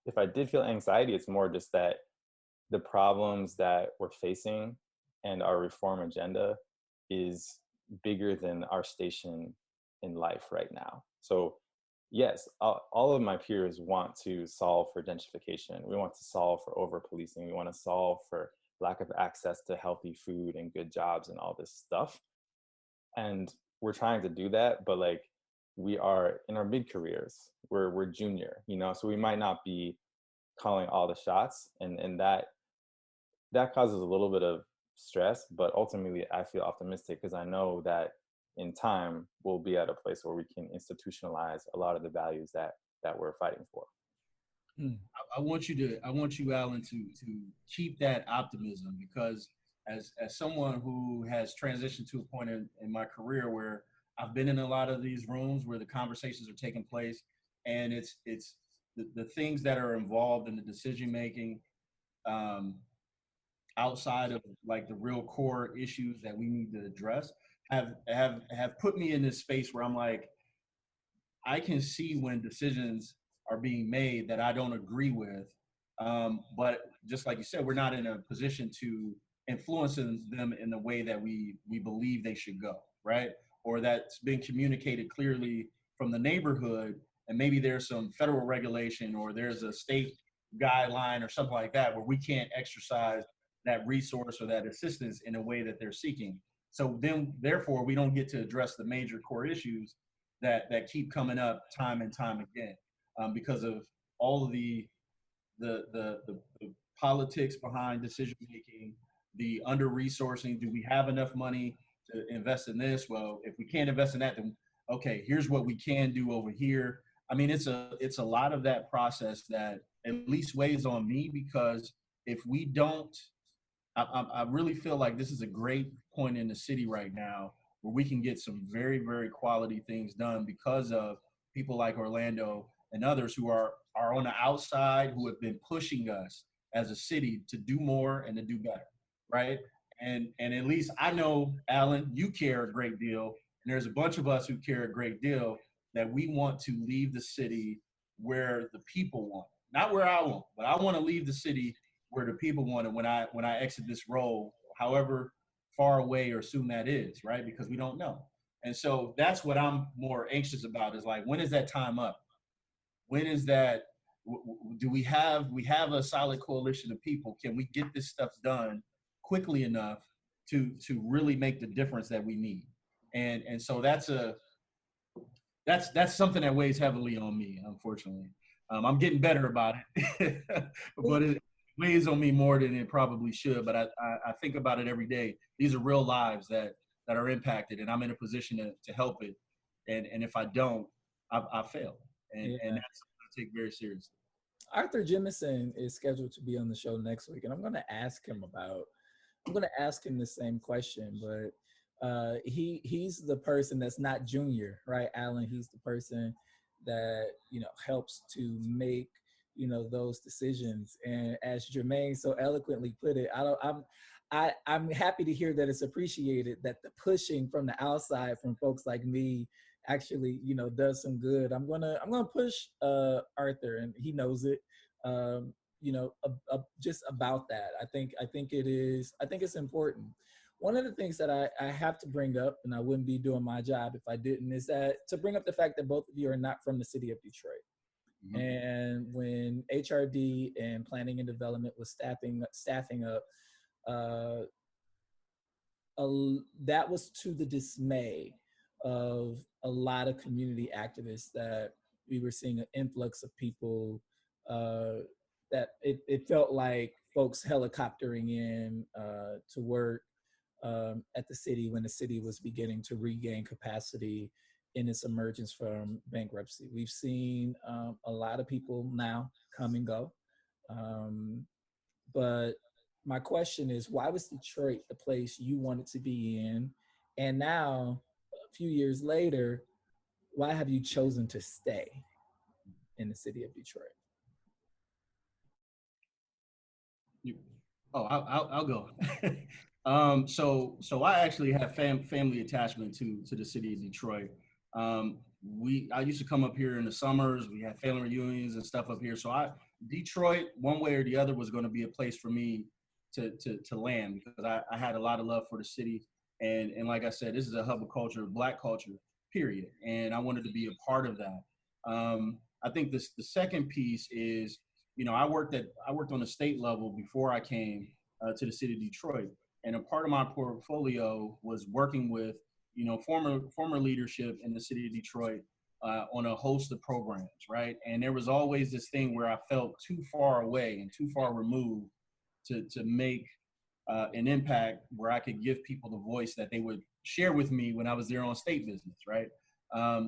if I did feel anxiety, it's more just that the problems that we're facing and our reform agenda is bigger than our station in life right now. So yes, all of my peers want to solve for gentrification. We want to solve for over-policing. We want to solve for lack of access to healthy food and good jobs and all this stuff. And we're trying to do that, but like we are in our mid-careers. We're junior, so we might not be calling all the shots, and that causes a little bit of stress. But ultimately, I feel optimistic because I know that in time we'll be at a place where we can institutionalize a lot of the values that we're fighting for. I want you, Alan, to keep that optimism, because as someone who has transitioned to a point in my career where I've been in a lot of these rooms where the conversations are taking place, and it's the things that are involved in the decision making outside of like the real core issues that we need to address have put me in this space where I'm like, I can see when decisions are being made that I don't agree with. But just like you said, we're not in a position to influence them in the way that we believe they should go, right? Or that's been communicated clearly from the neighborhood, and maybe there's some federal regulation or there's a state guideline or something like that where we can't exercise that resource or that assistance in a way that they're seeking. So then, therefore, we don't get to address the major core issues that keep coming up time and time again, because of all of the politics behind decision making, the under resourcing. Do we have enough money to invest in this? Well, if we can't invest in that, then okay, here's what we can do over here. I mean, it's a lot of that process that at least weighs on me, because if we don't, I really feel like this is a great point in the city right now where we can get some very, very quality things done because of people like Orlando and others who are on the outside, who have been pushing us as a city to do more and to do better, right? And at least I know, Alan, you care a great deal, and there's a bunch of us who care a great deal, that we want to leave the city where the people want, not where I want, but I want to leave the city where the people want it when I exit this role, however far away or soon that is, right? Because we don't know. And so that's what I'm more anxious about, is like, when is that time up? When is that? Do we have a solid coalition of people? Can we get this stuff done quickly enough to really make the difference that we need? And so that's something that weighs heavily on me, unfortunately. I'm getting better about it, but it weighs on me more than it probably should. But I think about it every day. These are real lives that are impacted, and I'm in a position to help it. And if I don't, I fail. And that's something I take very seriously. Arthur Jemison is scheduled to be on the show next week, and I'm going to ask him the same question, but he's the person that's not junior, right, Alan? He's the person that helps to make those decisions. And as Jermaine so eloquently put it, I'm happy to hear that it's appreciated, that the pushing from the outside from folks like me actually does some good. I'm gonna push Arthur, and he knows it. Just about that. I think it's important. One of the things that I have to bring up, and I wouldn't be doing my job if I didn't, is that to bring up the fact that both of you are not from the city of Detroit. Mm-hmm. And when HRD and Planning and Development was staffing up, that was to the dismay of a lot of community activists, that we were seeing an influx of people, that it felt like folks helicoptering in to work at the city when the city was beginning to regain capacity in its emergence from bankruptcy. We've seen a lot of people now come and go. But my question is, why was Detroit the place you wanted to be in? And now, a few years later, why have you chosen to stay in the city of Detroit? I'll go. So I actually have family attachment to the city of Detroit. I used to come up here in the summers. We had family reunions and stuff up here. So Detroit, one way or the other, was going to be a place for me to land, because I had a lot of love for the city. And like I said, this is a hub of culture, Black culture, period. And I wanted to be a part of that. I think the second piece is, I worked on the state level before I came to the city of Detroit. And a part of my portfolio was working with, former leadership in the city of Detroit on a host of programs, right? And there was always this thing where I felt too far away and too far removed to make an impact where I could give people the voice that they would share with me when I was there on state business, right?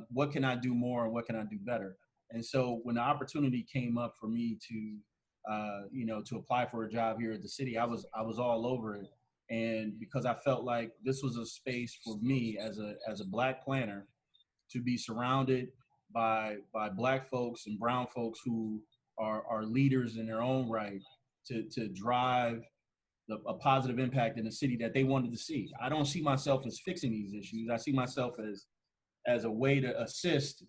What can I do more, and what can I do better? And so when the opportunity came up for me to apply for a job here at the city, I was all over it. And because I felt like this was a space for me as a Black planner to be surrounded by Black folks and brown folks who are leaders in their own right, to drive a positive impact in the city that they wanted to see. I don't see myself as fixing these issues. I see myself as a way to assist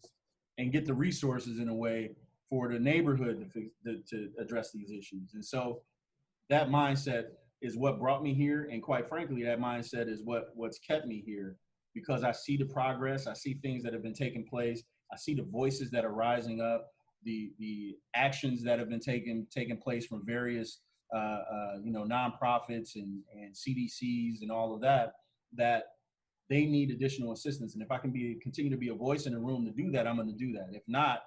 and get the resources in a way for the neighborhood to address these issues. And so that mindset is what brought me here. And quite frankly, that mindset is what's kept me here, because I see the progress. I see things that have been taking place. I see the voices that are rising up, the actions that have been taking place from various nonprofits and CDCs and all of that they need additional assistance. And if I can continue to be a voice in the room to do that, I'm going to do that. If not,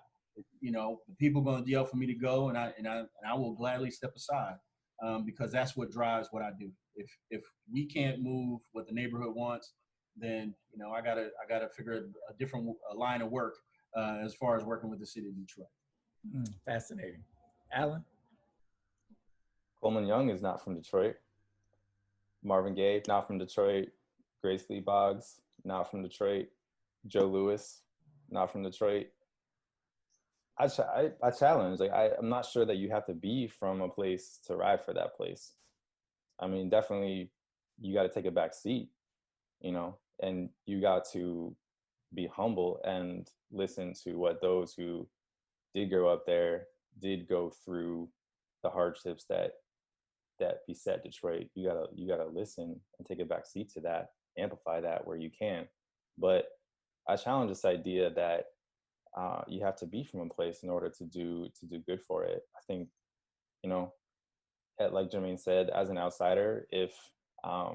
the people are going to yell for me to go, and I will gladly step aside, because that's what drives what I do. If we can't move what the neighborhood wants, then I gotta figure a different line of work as far as working with the city of Detroit. Fascinating. Alan? Coleman Young is not from Detroit. Marvin Gaye, not from Detroit. Grace Lee Boggs, not from Detroit. Joe Lewis, not from Detroit. I challenge, I'm not sure that you have to be from a place to ride for that place. I mean, definitely you got to take a back seat, and you got to be humble and listen to what those who did grow up there did go through, the hardships that beset Detroit. You gotta listen and take a back seat to that, amplify that where you can. But I challenge this idea that you have to be from a place in order to do good for it. I think, like Jermaine said, as an outsider, if I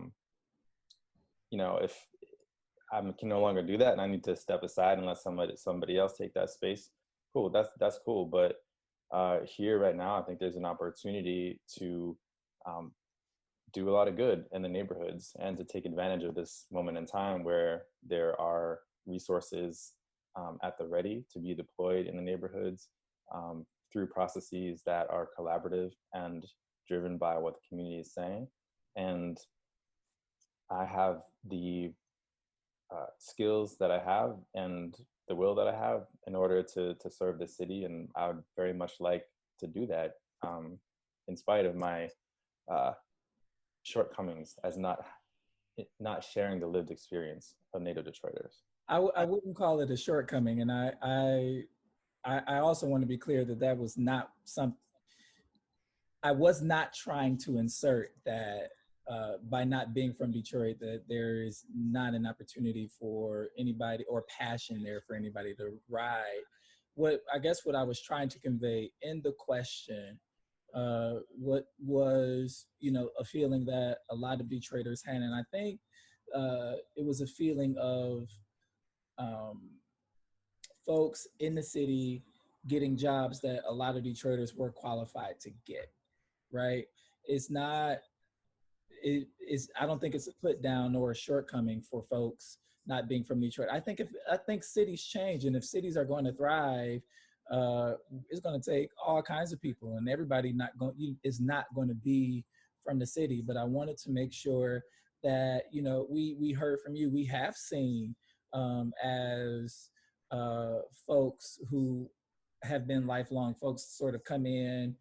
can no longer do that and I need to step aside and let somebody else take that space, cool, that's cool. But here right now, I think there's an opportunity to do a lot of good in the neighborhoods and to take advantage of this moment in time where there are resources at the ready to be deployed in the neighborhoods through processes that are collaborative and driven by what the community is saying. And I have the skills that I have and the will that I have in order to serve the city. And I would very much like to do that, in spite of my shortcomings as not sharing the lived experience of Native Detroiters. I wouldn't call it a shortcoming, and I also want to be clear that that was not some. I was not trying to insert that by not being from Detroit, that there is not an opportunity for anybody or passion there for anybody to ride. What I was trying to convey in the question, what was, a feeling that a lot of Detroiters had, and I think it was a feeling of um, folks in the city getting jobs that a lot of Detroiters were qualified to get. Right? It's not it is I don't think it's a put down nor a shortcoming for folks not being from Detroit. I think cities change, and if cities are going to thrive, uh, it's going to take all kinds of people, and everybody not going is not going to be from the city. But I wanted to make sure that we heard from you. We have seen as folks who have been lifelong folks sort of come in,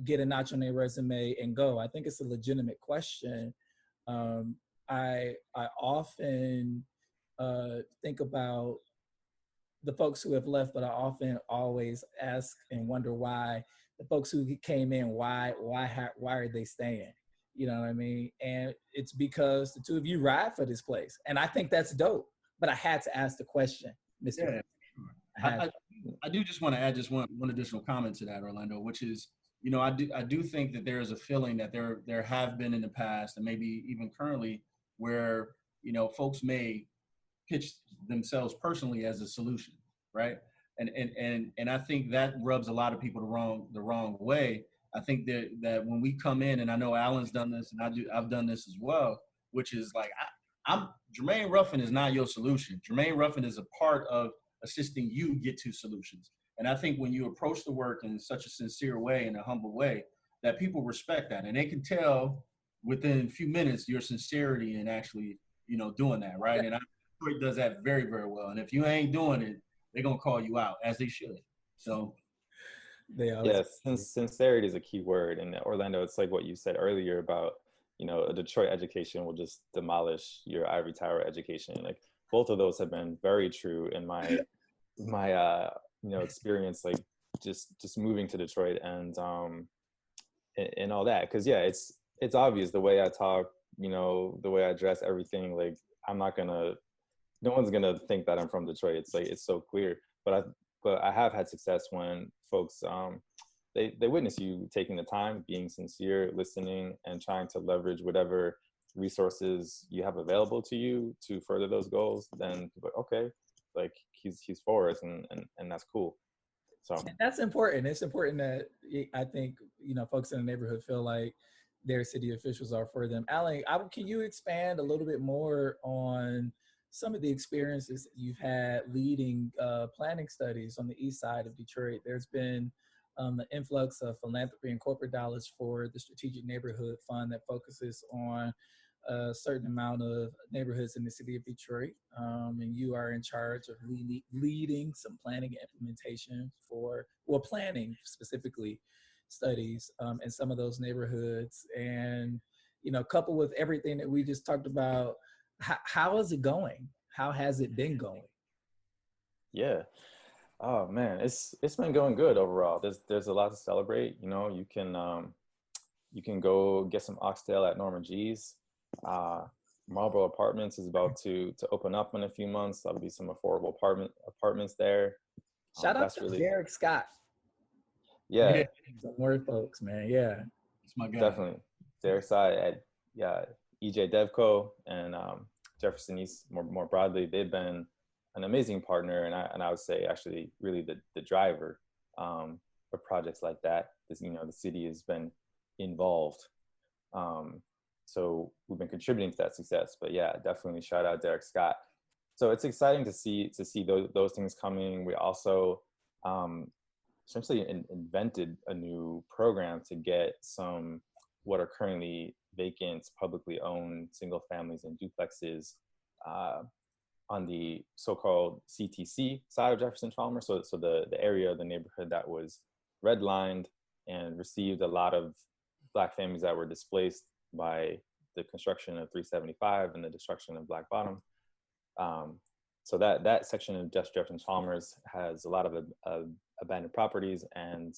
get a notch on their resume and go. I think it's a legitimate question. Um, I often think about the folks who have left, but I often always ask and wonder why the folks who came in, why are they staying? You know what I mean? And it's because the two of you ride for this place, and I think that's dope. But I had to ask the question, Mr. Yeah, sure. I do just want to add just one additional comment to that, Orlando, which is, I do think that there is a feeling that there have been in the past, and maybe even currently, where folks may pitch themselves personally as a solution, right? And I think that rubs a lot of people the wrong way. I think that when we come in, and I know Alan's done this, and I've done this as well, which is like I'm Jermaine Ruffin is not your solution. Jermaine Ruffin is a part of assisting you get to solutions. And I think when you approach the work in such a sincere way, in a humble way, that people respect that, and they can tell within a few minutes your sincerity in actually, doing that, right? And Detroit does that very, very well. And if you ain't doing it, they're gonna call you out, as they should. So, yes, sincerity is a key word. And Orlando, it's like what you said earlier about, a Detroit education will just demolish your ivory tower education. Like both of those have been very true in my experience, like just moving to Detroit and all that. Because yeah, it's obvious the way I talk, the way I dress, everything. Like no one's gonna think that I'm from Detroit. It's like it's so clear. But I have had success when folks they witness you taking the time, being sincere, listening, and trying to leverage whatever resources you have available to you to further those goals. Then okay, like he's for us, and that's cool. So and that's important. It's important that I think folks in the neighborhood feel like their city officials are for them. Alan, can you expand a little bit more on some of the experiences that you've had leading planning studies on the east side of Detroit? There's been an influx of philanthropy and corporate dollars for the Strategic Neighborhood Fund that focuses on a certain amount of neighborhoods in the city of Detroit. And you are in charge of leading some planning and implementation planning specifically studies in some of those neighborhoods. And, coupled with everything that we just talked about, how is it going? How has it been going? Yeah. Oh man, it's been going good overall. There's a lot to celebrate. You can go get some oxtail at Norman G's. Marlboro Apartments is about to open up in a few months. There'll be some affordable apartments there. Shout out to Derek Scott. Yeah. Some word folks, man. Yeah. It's my guy. Definitely. Derek Scott at EJ Devco and Jefferson East more broadly. They've been an amazing partner, and I would say actually really the driver for projects like that. The city has been involved. So we've been contributing to that success. But yeah, definitely shout out Derek Scott. So it's exciting to see those things coming. We also essentially invented a new program to get some what are currently vacant, publicly owned single families and duplexes on the so-called CTC side of Jefferson Chalmers. So the area of the neighborhood that was redlined and received a lot of Black families that were displaced by the construction of 375 and the destruction of Black Bottom. So that section of Jefferson Chalmers has a lot of abandoned properties, and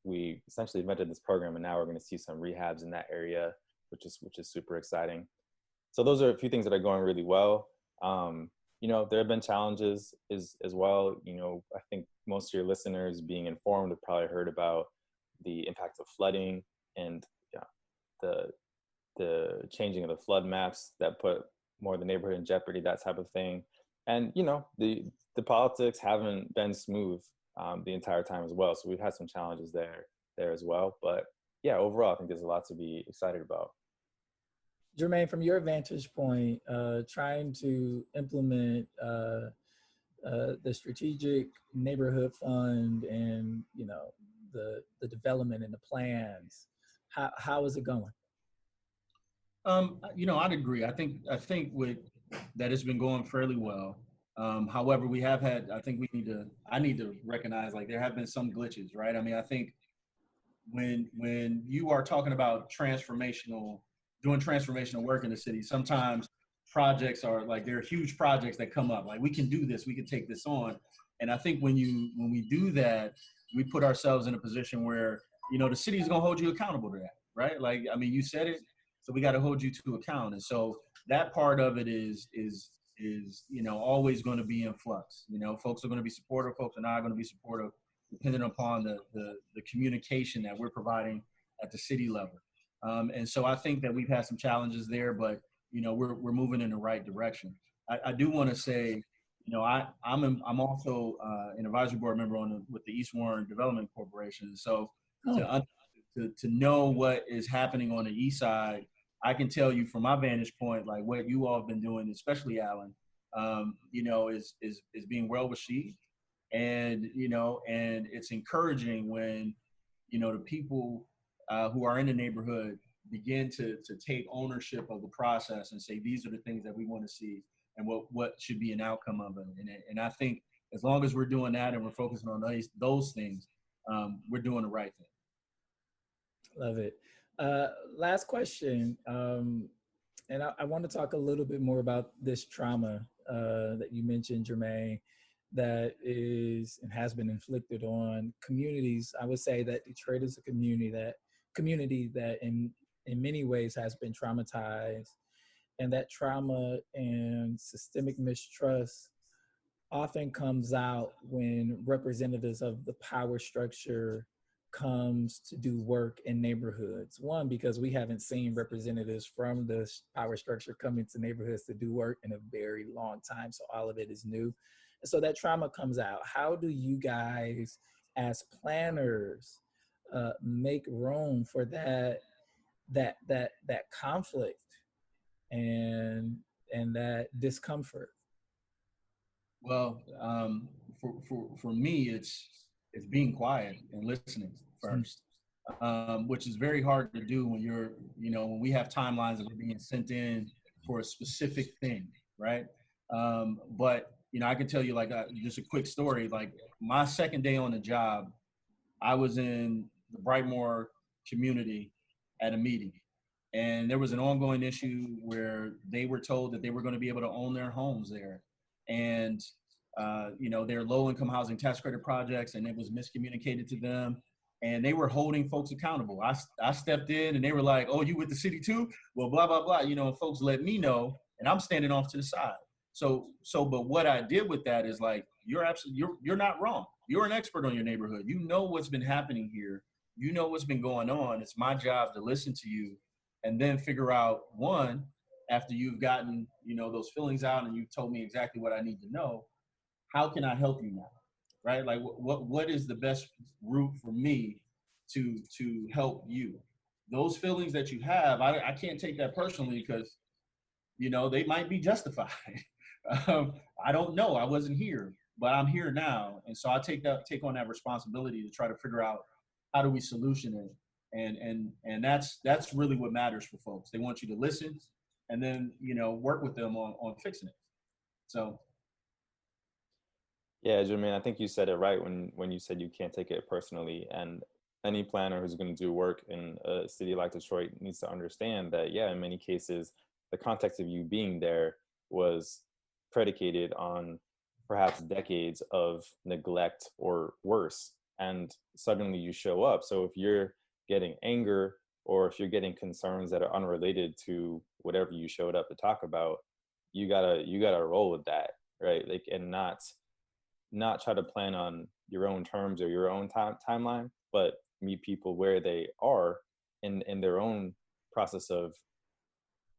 we essentially invented this program, and now we're going to see some rehabs in that area, which is super exciting. So those are a few things that are going really well. You know, there have been challenges as well. You know, I think most of your listeners, being informed, have probably heard about the impact of flooding and the changing of the flood maps that put more of the neighborhood in jeopardy, that type of thing. And, you know, the politics haven't been smooth the entire time as well. So we've had some challenges there as well. But yeah, overall, I think there's a lot to be excited about. Jermaine, from your vantage point, trying to implement the strategic neighborhood fund and, you know, the development and the plans, how is it going? You know, I'd agree. I think with that it's been going fairly well. However, we have had, I need to recognize, like, there have been some glitches, right? I mean, I think when you are talking about doing transformational work in the city, sometimes projects are like, there are huge projects that come up, like, we can do this, we can take this on. And I think when we do that, we put ourselves in a position where, you know, the city is going to hold you accountable to that, right? Like, I mean, you said it, so we got to hold you to account. And so that part of it is, you know, always going to be in flux. You know, folks are going to be supportive, folks are not going to be supportive, depending upon the communication that we're providing at the city level. And so I think that we've had some challenges there, but, you know, we're moving in the right direction. I do want to say, you know, I'm also an advisory board member with the East Warren Development Corporation. So to know what is happening on the East Side, I can tell you from my vantage point, like, what you all have been doing, especially Alan, you know, is being well received. And, you know, and it's encouraging when, you know, the people who are in the neighborhood begin to take ownership of the process and say, these are the things that we want to see and what should be an outcome of it. And I think as long as we're doing that and we're focusing on those things, we're doing the right thing. Love it. Last question. And I want to talk a little bit more about this trauma that you mentioned, Jermaine, that is and has been inflicted on communities. I would say that Detroit is a community that in many ways has been traumatized, and that trauma and systemic mistrust often comes out when representatives of the power structure comes to do work in neighborhoods. One, because we haven't seen representatives from the power structure come into neighborhoods to do work in a very long time. So all of it is new. And so that trauma comes out. How do you guys as planners make room for that conflict and that discomfort? Well, for me, it's being quiet and listening first, which is very hard to do when when we have timelines that are being sent in for a specific thing, right? But, you know, I can tell you, like, just a quick story. Like, my second day on the job, I was in the Brightmoor community at a meeting, and there was an ongoing issue where they were told that they were going to be able to own their homes there. And, you know, they're low-income housing tax credit projects, and it was miscommunicated to them. And they were holding folks accountable. I stepped in, and they were like, "Oh, you with the city too? Well, blah, blah, blah." You know, folks let me know, and I'm standing off to the side. But what I did with that is, like, you're not wrong. You're an expert on your neighborhood. You know what's been happening here. You know what's been going on. It's my job to listen to you and then figure out, one, after you've gotten, you know, those feelings out and you've told me exactly what I need to know, how can I help you now? Right? Like, what is the best route for me to help you? Those feelings that you have, I can't take that personally because, you know, they might be justified. I don't know. I wasn't here, but I'm here now. And so I take on that responsibility to try to figure out, how do we solution it? And that's really what matters for folks. They want you to listen and then, you know, work with them on fixing it. So. Yeah, Jermaine, I think you said it right when you said you can't take it personally. And any planner who's going to do work in a city like Detroit needs to understand that, yeah, in many cases, the context of you being there was predicated on perhaps decades of neglect or worse. And suddenly you show up. So if you're getting anger or if you're getting concerns that are unrelated to whatever you showed up to talk about, you gotta roll with that, right? Like, and not try to plan on your own terms or your own timeline, but meet people where they are in their own process of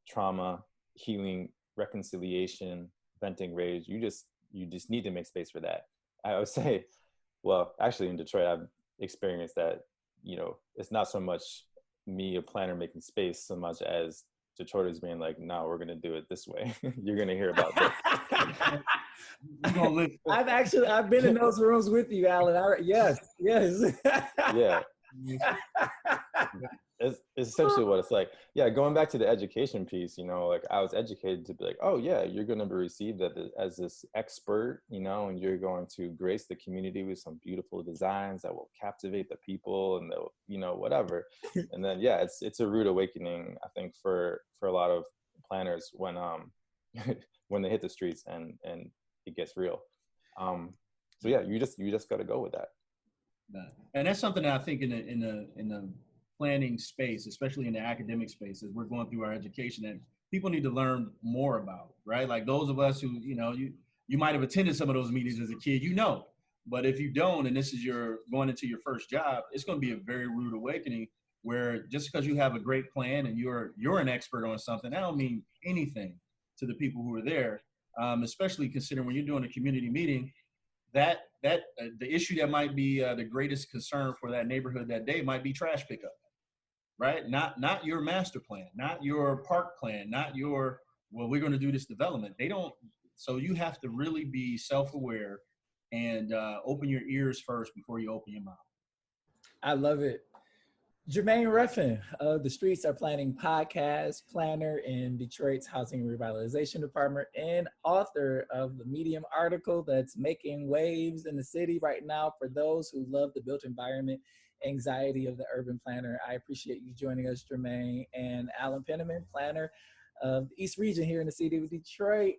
trauma, healing, reconciliation, venting rage. You just need to make space for that. I would say, well, actually in Detroit, I've experienced that, it's not so much me, a planner, making space so much as Detroiters being like, no, we're going to do it this way. You're going to hear about this. I've been in those rooms with you, Alan. Yes. Yeah. It's essentially what it's like. Yeah, going back to the education piece, like I was educated to be like, oh yeah, you're going to be received as this expert, and you're going to grace the community with some beautiful designs that will captivate the people and they'll, whatever. And then yeah, it's a rude awakening, I think, for a lot of planners when when they hit the streets and it gets real. So yeah, you just got to go with that. And that's something that I think in the planning space, especially in the academic space, as we're going through our education, that people need to learn more about, right? Like those of us who, you might have attended some of those meetings as a kid, but if you don't, and this is your going into your first job, it's going to be a very rude awakening where just because you have a great plan and you're an expert on something, that don't mean anything to the people who are there, especially considering when you're doing a community meeting, that the issue that might be the greatest concern for that neighborhood that day might be trash pickup, right? Not your master plan, not your park plan, not your, well, we're going to do this development. They don't. So you have to really be self-aware and open your ears first before you open your mouth. I love it. Jermaine Ruffin of the Streets Are Planning podcast, planner in Detroit's Housing and Revitalization Department, and author of the Medium article that's making waves in the city right now for those who love the built environment anxiety of the urban planner. I appreciate you joining us, Jermaine. And Alan Penniman, planner of the East Region here in the city of Detroit,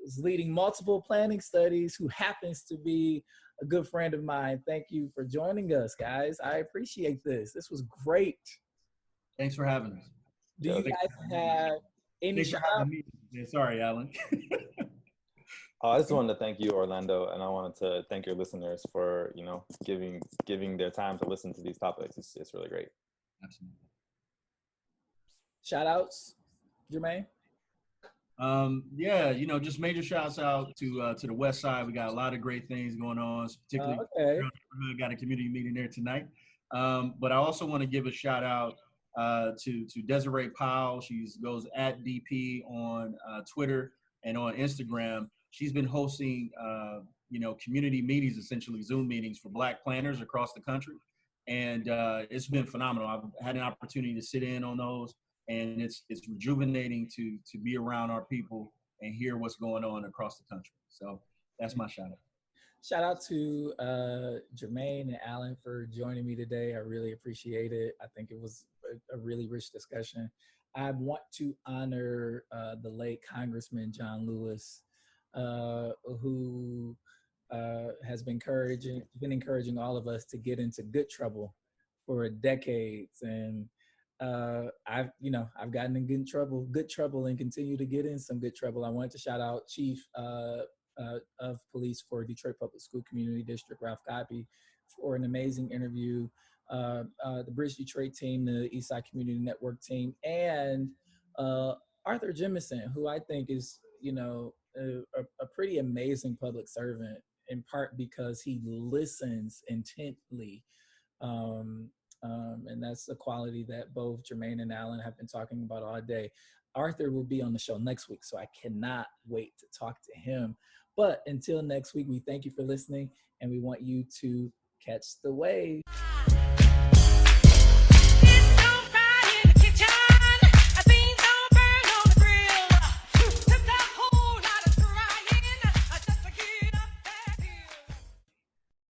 is leading multiple planning studies, who happens to be a good friend of mine. Thank you for joining us, guys. I appreciate this. This was great. Thanks for having us. Do you guys have any shout out? Yeah, sorry, Alan. I just wanted to thank you, Orlando, and I wanted to thank your listeners for, giving their time to listen to these topics. It's really great. Absolutely. Shout outs, Jermaine? Yeah, just major shouts out to the West Side. We got a lot of great things going on, particularly got a community meeting there tonight. But I also want to give a shout out to Desiree Powell. She goes at DP on Twitter and on Instagram. She's been hosting, community meetings, essentially Zoom meetings for Black planners across the country. And it's been phenomenal. I've had an opportunity to sit in on those, and it's rejuvenating to be around our people and hear what's going on across the country. So that's my shout out. Shout out to Jermaine and Alan for joining me today. I really appreciate it. I think it was a really rich discussion. I want to honor the late Congressman John Lewis, who has been encouraging all of us to get into good trouble for decades. And I've gotten in good trouble and continue to get in some good trouble. I wanted to shout out Chief of Police for Detroit Public School Community District, Ralph Gopi, for an amazing interview. The Bridge Detroit team, the Eastside Community Network team, and Arthur Jemison, who I think is, a pretty amazing public servant, in part because he listens intently. And that's a quality that both Jermaine and Alan have been talking about all day. Arthur will be on the show next week, so I cannot wait to talk to him. But until next week, we thank you for listening, and we want you to catch the wave.